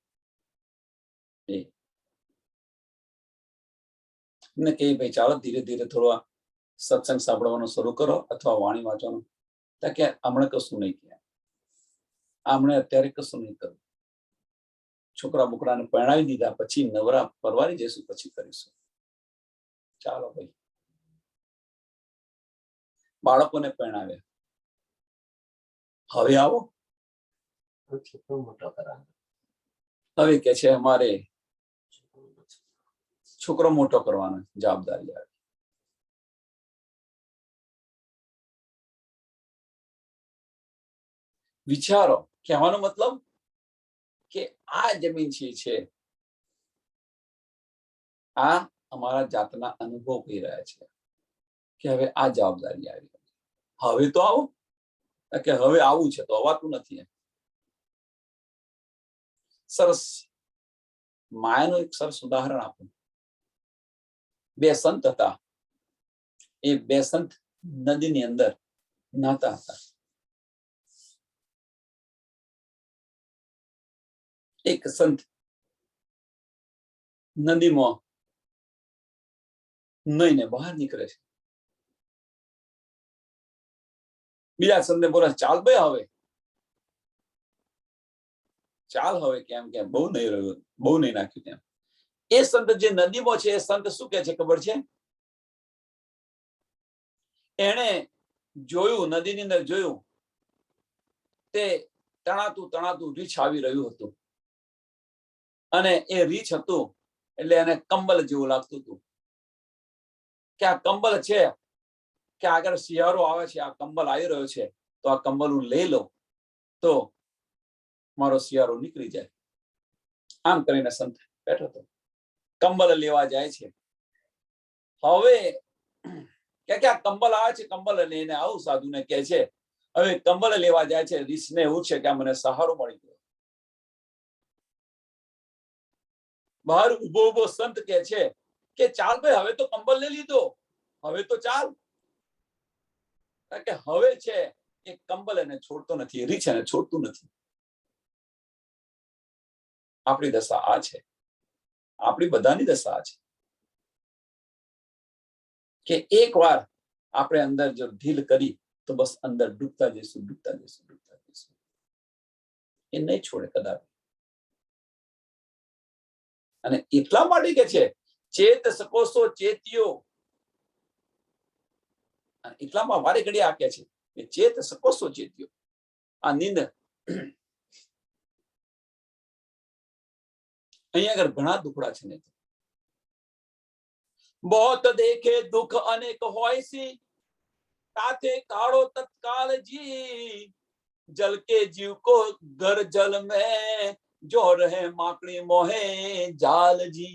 એમને કહે ભાઈ ચાલો ધીરે ધીરે થોડો સત્સંગ સાંભળવાનું શરૂ કરો અથવા વાણી વાંચવાનું. કે હમણાં કશું નહીં કહે, હમણાં અત્યારે કશું નહીં કરવું, છોકરા બોકરાને પરણાવી દીધા પછી નવરા પરવારી જઈશું પછી કરીશું. ચાલો ભાઈ, બાળકોને પરણાવ્યા, હવે આવો છોકરો મોટો કરાવે. હવે કે છે અમારે છોકરો મોટો કરવાનો જવાબદારી આવે. વિચારો, કહેવાનો મતલબ કે આ જમીન છે આ અમારા જાતના અનુભવ કહી રહ્યા છે કે હવે આ જવાબદારી આવી, હવે તો આવો. કે હવે આવું છે તો અવાતું નથી. સરસ માયાનું એક સરસ ઉદાહરણ આપું. બે સંત હતા, એ બે સંત નદીની અંદર નાતા હતા. એક સંત નદીમાં નહીને બહાર નીકળે છે, બીજા સંતને બોલે ચાલ ભાઈ હવે ચાલ, હવે કેમ કેમ બહુ નહીં રહ્યું, બહુ નહીં નાખ્યું. તેમ એ સંત જે નદીમાં છે, એ સંત શું કે છે ખબર છે? એને જોયું, નદીની અંદર જોયું, તે તણાતું તણાતું રીછ આવી રહ્યું હતું, અને એ રીછ હતું એટલે એને કંબલ જેવું લાગતું હતું કે આ કંબલ છે, કે આગળ શિયાળો આવે છે, આ કંબલ આવી રહ્યો છે, તો આ કંબલ હું લઈ લઉં તો મારો શિયાળો નીકળી જાય. આમ કરીને સંત બેઠો હતો, કંબલ લેવા જાય છે. હવે કે આ કંબલ આવે છે, કંબલ લઈને આવું સાધુને કહે છે. હવે કંબલ લેવા જાય છે, રીછને એવું છે કે આ મને સહારો મળી ગયો. બહાર ઉભો ઉભો સંત કે છે કે ચાલ ભાઈ હવે તો કંબલ લઈ લીધો, હવે તો ચાલ. કે હવે છે એ કંબલ એને છોડતો નથી, રીછ એને છોડતું નથી. આપણી દશા આ છે, આપણી બધાની દશા આ છે કે એક વાર આપણે અંદર જો ઢીલ કરી તો બસ અંદર ડૂબતા જઈશું, ડૂબતા જઈશું, ડૂબતા જઈશું. એ નહીં છોડે કદાચ. અને એટલા માટે કે છે ચેત સકોસો ચેત્યો, એટલામાં વારે ઘડી આ કે છે કે ચેત સકોસો ચેત્યો. આ નીંદ અહીંયા આગળ ઘણા દુખડા છે ને. बहुत देखे दुख अनेक होय सी, ताते काढ़ो तत्काल जी, जल के जीव को घर जल में, जो रहे माकड़ी मोहे जाल जी.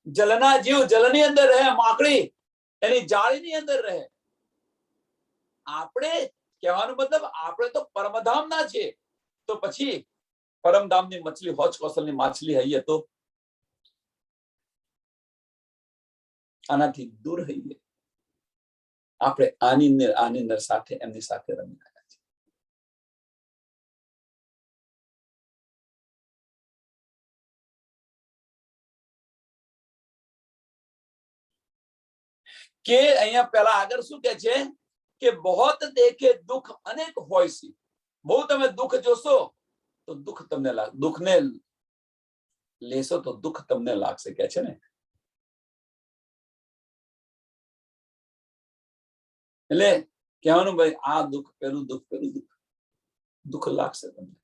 જલના જીવ જલની અંદર રહે, માકડી એની જાળીની અંદર રહે. આપણે કહેવાનો મતલબ આપણે તો પરમધામના છે, તો પછી પરમધામની મછલી હોચ કોસલની માછલી હઈએ તો આનાથી દૂર હઈએ. આપણે આની અંદર સાથે એમની સાથે રમી રહ્યા છે. કે અહીંયા પહેલા આગળ શું કે છે કે बहुत देखे दुख अनेक होय सी. બહુ તમે દુઃખ જોશો તો દુઃખ તમને લાગે, દુઃખને લેશો તો દુઃખ તમને લાગશે કે છે ને. એટલે કહેવાનું ભાઈ આ દુઃખ પેલું દુઃખ, પેલું દુઃખ, દુઃખ લાગશે તમને.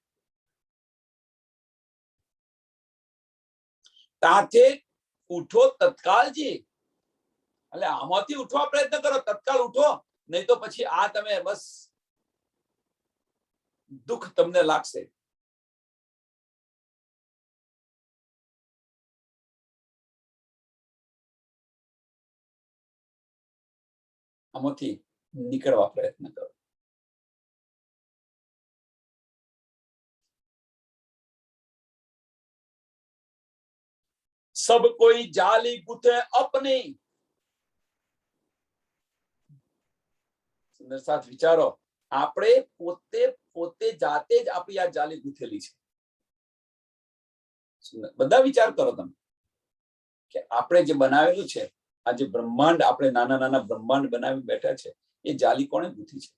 તાતે ઉઠો તત્કાલજી, એટલે આમાંથી ઉઠવા પ્રયત્ન કરો, તત્કાલ ઉઠો, નહીં તો પછી આ તમે બસ દુઃખ તમને લાગશે. આમાંથી નીકળવા પ્રયત્ન કરો. સબ કોઈ જાલી ગુથે અપની. સુંદર સાથ વિચારો, આપણે પોતે જાતે જ આપણી આ જાલી ગુથેલી છે. બધા વિચાર કરો તમે કે આપણે જે બનાવેલું છે, આ જે બ્રહ્માંડ, આપણે નાના નાના બ્રહ્માંડ બનાવી બેઠા છે, એ જાલી કોણે ગૂંથી છે?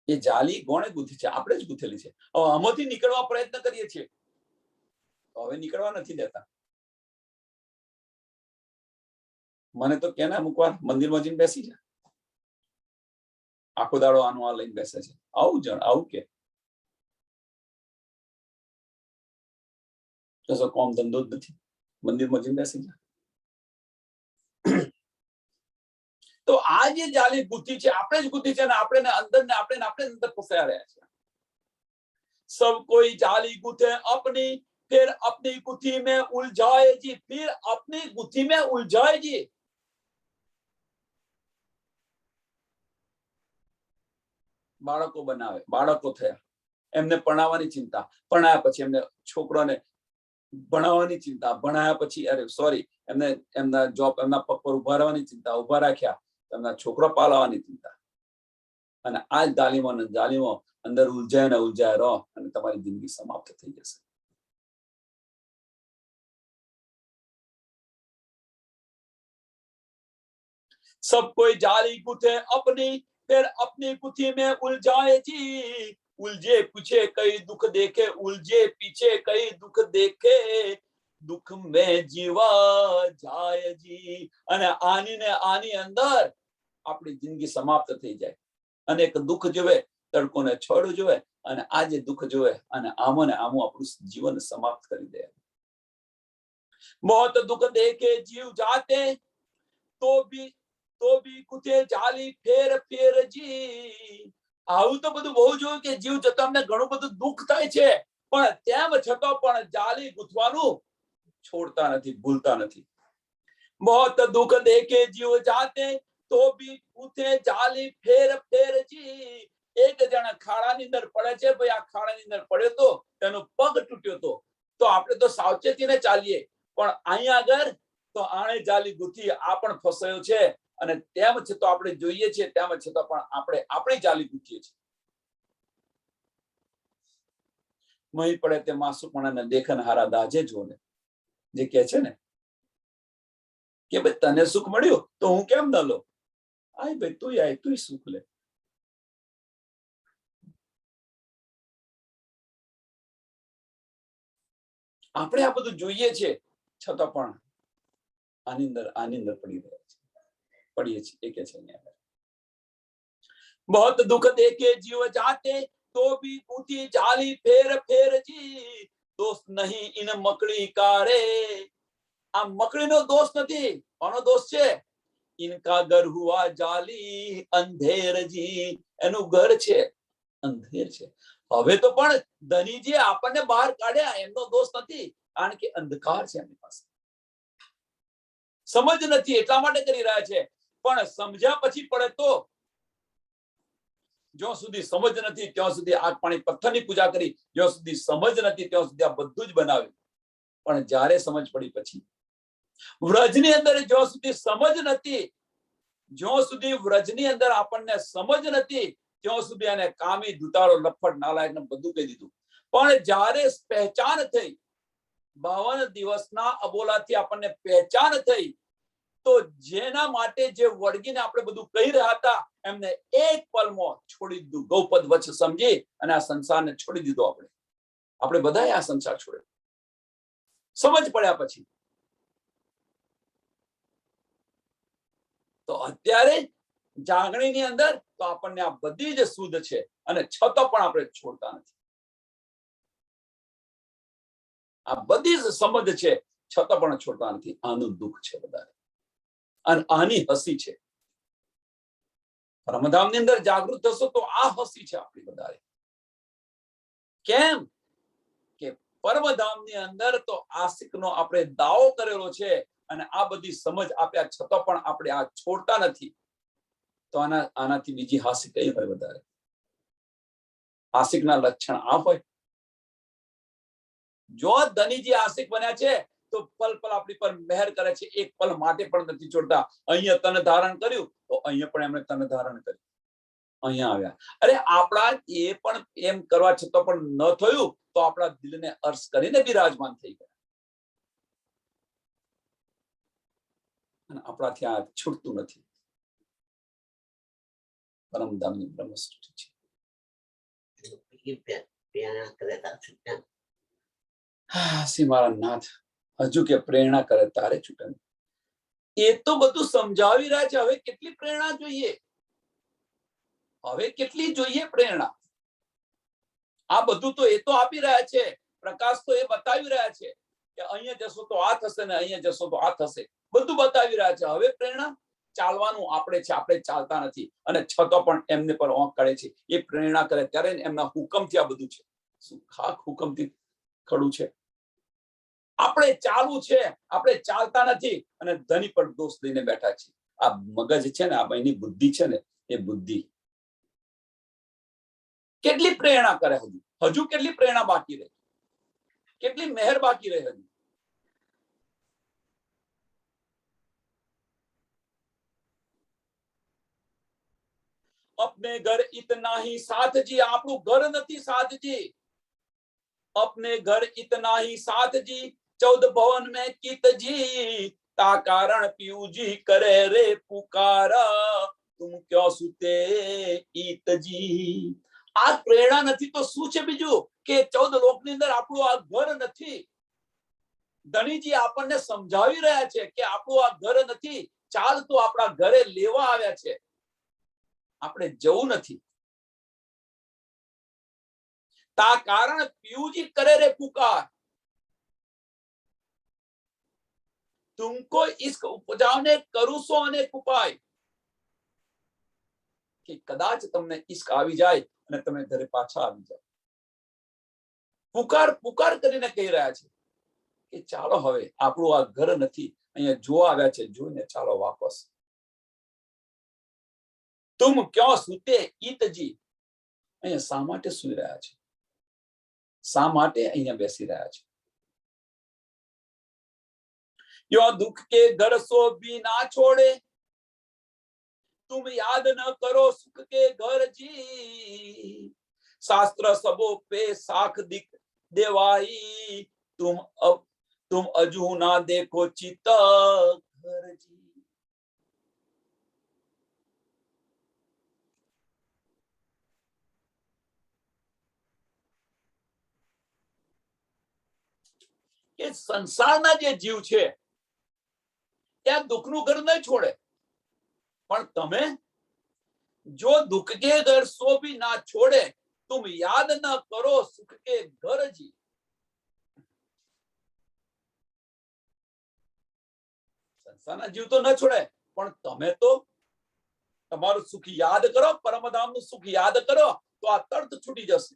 એ જાલી કોણે ગૂંથી છે? આપણે જ ગૂંથેલી છે. હવે આમાંથી નીકળવા પ્રયત્ન કરીએ છીએ, તો હવે નીકળવા નથી દેતા. મને તો કેના અમુક વાર મંદિરમાં જઈને બેસી જાય, આખો દાડો આનું આ લઈને બેસે છે. આવું કે કશો કોમ ધંધો જ નથી, મંદિરમાં જઈને બેસી જાય. તો આ જે જાલી ગૂંથી છે, આપણે જ ગૂંથી છે, અને આપણે અંદર ફસાયા રહ્યા છે. સબ કોઈ જાલી ગૂંથે અપની, फिर अपनी गुत्थी में उलझाए जी, फिर अपनी गुत्थी में उलझाए जी. બાળકો બનાવે, બાળકો થયા, એમને ભણાવવાની ચિંતા, ભણાયા પછી એમને છોકરાને ભણાવવાની ચિંતા, ભણાયા પછી એમના જોબ, એમના પગ પર ઉભા રહેવાની ચિંતા, ઉભા રાખ્યા એમના છોકરો પાલવાની ચિંતા. અને આ જાલીમો અંદર ઉલઝાય રહો, અને તમારી જિંદગી સમાપ્ત થઈ જશે. सब कोई जाली गुथे अपनी, फिर अपनी गुत्थी में उलझाए जी. उलझे पीछे कई दुख देखे, उलझे पीछे कई दुख देखे, दुख में जीवा जाए जी. અને આની અંદર આપણી જિંદગી સમાપ્ત થઈ જાય. અનેક દુઃખ જોવે, તડકોને છોડ જોવે, અને આજે દુઃખ જોવે, અને આમો આપણું જીવન સમાપ્ત કરી દે. बहुत दुख देखे जीव जाते, तो भी गुथे जाली फेर જી. આવું તો બધું બહુ જોયું કે જીવ જતા અમને ઘણું બધું દુઃખ થાય છે, પણ તેમ છતાં પણ જાલી ગુથવાનું છોડતા નથી, ભૂલતા નથી. बहुत दुख देखे जीव जाते, तो भी गुथे जाली फेर જી. એક જણા ખાડાની અંદર પડે છે, ભાઈ આ ખાડાની અંદર પડ્યો તો, તેનો પગ તૂટ્યો તો આપણે તો સાવચેતીને ચાલીએ, પણ અહીંયા આગળ તો આણે જાલી ગુથી, આ પણ ફસાયો છે, અને તેમ છતાં આપણે જોઈએ છીએ, તેમ છતાં પણ આપણે આપણી જાલી ગુથીએ છીએ. મહી પડે તે માસુપણાને દેખન હારા દાજે જોને, જે કહે છે ને કે ભાઈ તને સુખ મળ્યું તો હું કેમ ન લો? આય ભાઈ તું સુખ લે. આપણે આ બધું જોઈએ છીએ, છતાં પણ આની અંદર પડીએ છીએ. એ કે છે અહીંયા, बहुत दुख देखे जीव जाते, तो भी गुथी जाली फेर જી. दोस्त नहीं इन मकड़ी का रे. આ મકડીનો દોષ નથી, કોનો દોષ છે? ઇનકા ઘર હુઆ જાલી અંધેર જી. એનું ઘર છે, અંધેર છે. હવે તો પણ ધનીજી આપણને બહાર કાઢ્યા, એમનો દોષ નથી, કારણ કે અંધકાર છે એમની પાસે. સમજ નથી એટલા માટે કરી રહ્યા છે, પણ સમજ્યા પછી પડે તો. જ્યાં સુધી સમજ નથી ત્યાં સુધી આગ પાણી પથ્થરની પૂજા કરી, જ્યાં સુધી સમજ નથી ત્યાં સુધી આ બધું જ બનાવ્યું. પણ જ્યારે સમજ પડી પછી, વ્રજની અંદર જ્યાં સુધી સમજ નથી, જ્યાં સુધી વ્રજની અંદર આપણને સમજ નથી, ત્યાં સુધી એને કામી, દુતારો, લફડ, નાલાયક ને બધું કહી દીધું. પણ જ્યારે પહેચાન થઈ, 52 દિવસના અબોલાથી આપણને પહેચાન થઈ, તો જેના માટે જે વળગીને આપણે બધું કહી રહ્યા હતા, એમને એક પલમાં છોડી દીધું. ગૌપદ વચ્ચ સમજી અને આ સંસારને છોડી દીધો. આપણે બધાએ આ સંસાર છોડ્યો સમજ પડ્યા પછી. તો અત્યારે જાગણીની અંદર તો આપણને આ બધી જ શુદ્ધ છે, અને છતાં પણ આપણે છોડતા નથી. આ બધી જ સમજ છે, છતાં પણ છોડતા નથી. આનું દુઃખ છે વધારે, અને આની હસી છે. પરમધામની અંદર જાગૃત થશો તો આ હસી છે આપણી વધારે. કેમ કે પરમધામની અંદર તો આશિકનો આપણે દાવો કરેલો છે, અને આ બધી સમજ આપ્યા છતાં પણ આપણે આ છોડતા નથી, તો આનાથી બીજી હાસિક કઈ હોય વધારે? આશિકના લક્ષણ આ હોય. જો ધનીજી આશિક બન્યા છે તો પલ પલ આપણી પર મહેર કરે છે, એક પલ માટે પણ નથી છોડતા. અહીંયા તને ધારણ કર્યું તો અહીંયા પણ એમણે તને ધારણ કર્યું, અહીંયા આવ્યા. અરે આપણા એ પણ એમ કરવા છતાં પણ ન થયું તો આપણા દિલને અર્શ કરીને બિરાજમાન થઈ ગયા, અને આપણાથી આ છૂટતું નથી. પરમધામની બ્રહ્મસૃષ્ટિ છે. મારા નાથ હજુ કે પ્રેરણા કરે તારે છૂટે. એ તો બધું સમજાવી રહ્યા છે. હવે કેટલી પ્રેરણા જોઈએ? હવે કેટલી જોઈએ પ્રેરણા? આ બધું તો એ તો આપી રહ્યા છે, પ્રકાશ તો એ બતાવી રહ્યા છે કે અહીંયા જશો તો આ થશે ને અહીંયા જશો તો આ થશે, બધું બતાવી રહ્યા છે. હવે પ્રેરણા ચાલવાનું આપણે છે, આપણે ચાલતા નથી, અને છતાં પણ એમને પર ઓંક કાઢે છે. એ પ્રેરણા કરે ત્યારે એમના હુકમથી આ બધું છે. શું ખાક હુકમથી ખડું છે? આપણે ચાલુ છે, આપણે ચાલતા નથી, અને ધની પર દોષ દઈને બેઠા છે. આ મગજ છે ને, આ એની બુદ્ધિ છે ને, એ બુદ્ધિ કેટલી પ્રેરણા કરે? હજુ કેટલી પ્રેરણા બાકી રહે? કેટલી મહેર બાકી રહે? હજુ अपने घर इतना ही साथजी, આપણું ઘર નથી સાથજી. अपने घर इतना ही साथजी, 14 भवन में कितजी, ता कारण पीयूजी करे रे पुकारा, तुम क्यों सुते ईतजी. આ પ્રેરણા નથી તો શું છે બીજું? કે 14 લોકની અંદર આપણું આ ઘર નથી. ધણીજી આપણને સમજાવી રહ્યા છે કે આપણું આ ઘર નથી, ચાલ તો આપણા ઘરે લેવા આવ્યા છે, આપણે જવું નથી. તા કારણ પીયુજી કરે રે પુકાર, तुमको इश्क उपजावने करूं सो अनेक उपाय. કે કદાચ તમને ઈશ્ક આવી જાય અને તમે ઘરે પાછા આવી જાઓ. પુકાર પુકાર કરીને કહી રહ્યા છે કે ચાલો હવે આપણું આ ઘર નથી, અહીંયા જોવા આવ્યા છે, જોઈને ચાલો વાપસ. તુમ ક્યાં સૂતે ઈતજી, અહીંયા શા માટે સૂઈ રહ્યા છે? શા માટે અહીંયા બેસી રહ્યા છે? यो दुख के घर सो भी ना छोड़े, तुम याद न करो सुख के घर जी, शास्त्र सबो पे साख दिख देवाई, तुम अजू ना देखो चित घर जी. કે સંસારના જે જીવ છે ત્યાં દુઃખનું ઘર નહીં છોડે, પણ તમે જો दुख के घर सो भी ना छोड़े, तुम याद न करो सुख के घर जी. સંસારના જીવ તો ન છોડે, પણ તમે તો તમારું સુખ યાદ કરો, પરમધામનું સુખ યાદ કરો, તો આ તરત છૂટી જશે.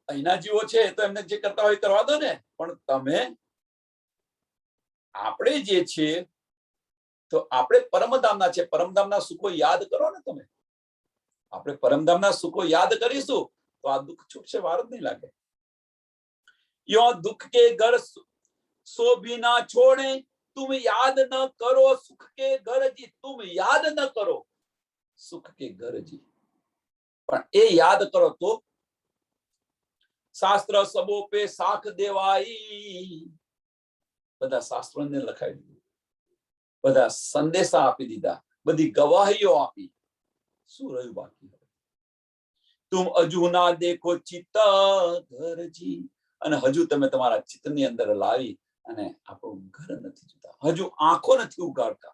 અહીંના જીવો છે તો એમને જે કરતા હોય કરવા દો ને, પણ તમે આપણે જે છે તો આપણે પરમધામના છે, પરમધામના સુખો યાદ કરો ને તમે. આપણે પરમધામના સુખો યાદ કરીશું તો આ દુઃખ છૂટશે, વાર જ નહીં લાગે. यो दुख के घर सो भी ना छोड़े, तुम याद न करो सुख के घर जी, तुम याद न करो सुख के घर जी, પણ એ યાદ કરો તો શાસ્ત્ર સબો પે સાખ દેવાઈ. બધા શાસ્ત્રોને લખાવી દીધું, બધા સંદેશા આપી દીધા, બધી ગવાહીઓ આપી, શું રહ્યું બાકી? તુમ અજુ ના દેખો ચિત્ત ઘરજી, અને હજુ તમે તમારા ચિત્તની અંદર લાવી અને આપણું ઘર નથી જોતા, હજુ આંખો નથી ઉગાડતા.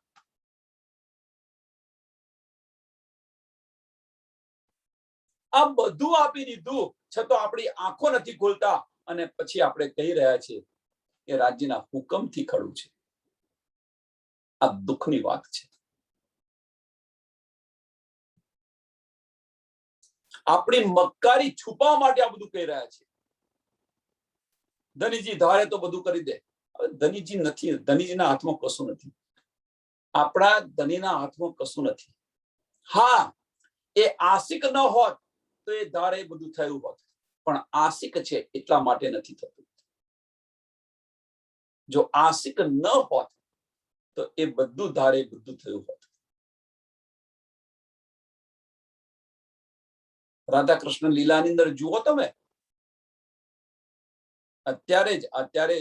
આ બધું આપી દીધું છતાં આપણી આંખો નથી ખોલતા, અને પછી આપણે કહી રહ્યા છીએ કે રાજ્યના હુકમથી ખડું છે. આ દુઃખની વાત છે. આપણી મક્કારી છુપાવવા માટે આ બધું કહી રહ્યા છે. ધનીજી ધારે તો બધું કરી દે. હવે ધનીજી નથી, ધનીજીના હાથમાં કશું નથી. આપણા ધનીના હાથમાં કશું નથી. હા, એ આશિક ન હોત તો એ ધારે બધું થયું હોત, પણ આશિક છે એટલા માટે નથી થતું. જો આશિક ન હોત તો એ બધું ધારે બધું થયું હોત. રાધા કૃષ્ણ લીલાની અંદર જુઓ તમે, અત્યારે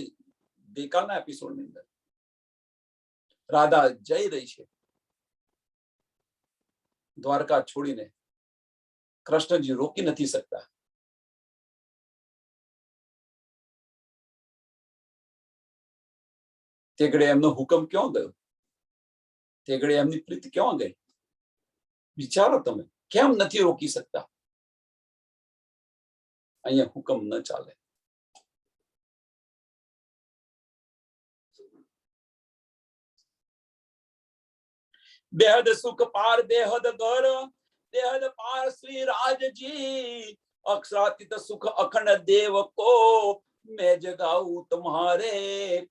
ગઈકાલના એપિસોડની અંદર રાધા જઈ રહી છે દ્વારકા છોડીને. કૃષ્ણજી રોકી નથી શકતા. તે ઘડે એમનો હુકમ ક્યાં ગયો? તે ઘડે એમની પ્રીતિ ક્યાં ગઈ? વિચારો તમે, કેમ નથી રોકી શકતા? અહીંયા હુકમ ન ચાલે. બેહદ સુખ પાર બેહદ ઘર, બેહદ પાર શ્રી રાજજી, અક્ષરાતીત સુખ અખંડ દેવ કો, મેં જગાઉં તમારે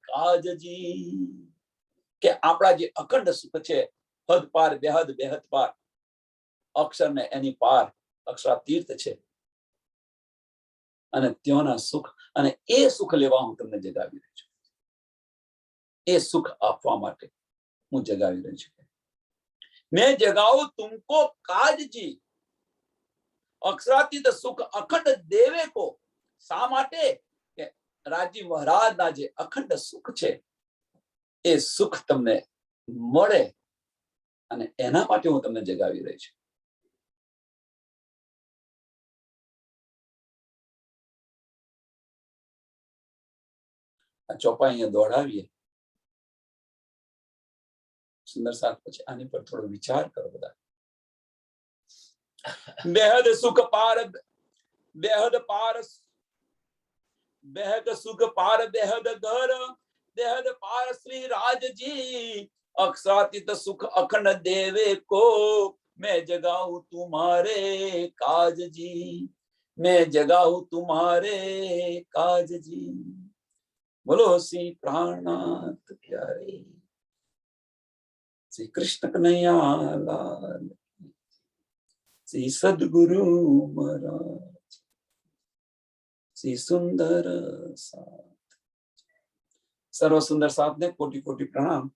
કાજજી. કે આપણા જે અખંડ સુખ છે, હદ પાર બેહદ બેહદ પાર, અક્ષર ને એની પાર અક્ષરાતીત છે, અને ત્યાંના સુખ, અને એ સુખ લેવા હું તમને જગાવી રહી છું. એ સુખ આપવા માટે હું જગાવી રહી છું. मैं जगाऊं तुमको काजजी, अक्षरातीत सुख अखंड देवे को. શા માટે? કે રાજી મહારાજના જે અખંડ સુખ છે એ સુખ તમને મળે, અને એના માટે હું તમને જગાવી રહી છું. આ ચોપા અહીંયા દોડાવીએ. સુંદર સાથ પછી આની પર થોડો વિચાર કરો બધા. બેહદ સુખ પાર બેહદ પાર, બેહદ સુખ પાર બેહદ ઘર, બેહદ પાર શ્રી રાજજી, अक्षरातीत सुख अखंड देवे को, मैं जगाऊं तुम्हारे काजजी, मैं जगाऊं तुम्हारे काजजी. बोलो श्री प्राणनाथ प्यारे श्री कृष्ण कन्हैया लाल, श्री सद्गुरु महाराज, श्री सुंदर साथ. सर्व सुंदर साथ ने कोटि कोटि प्रणाम.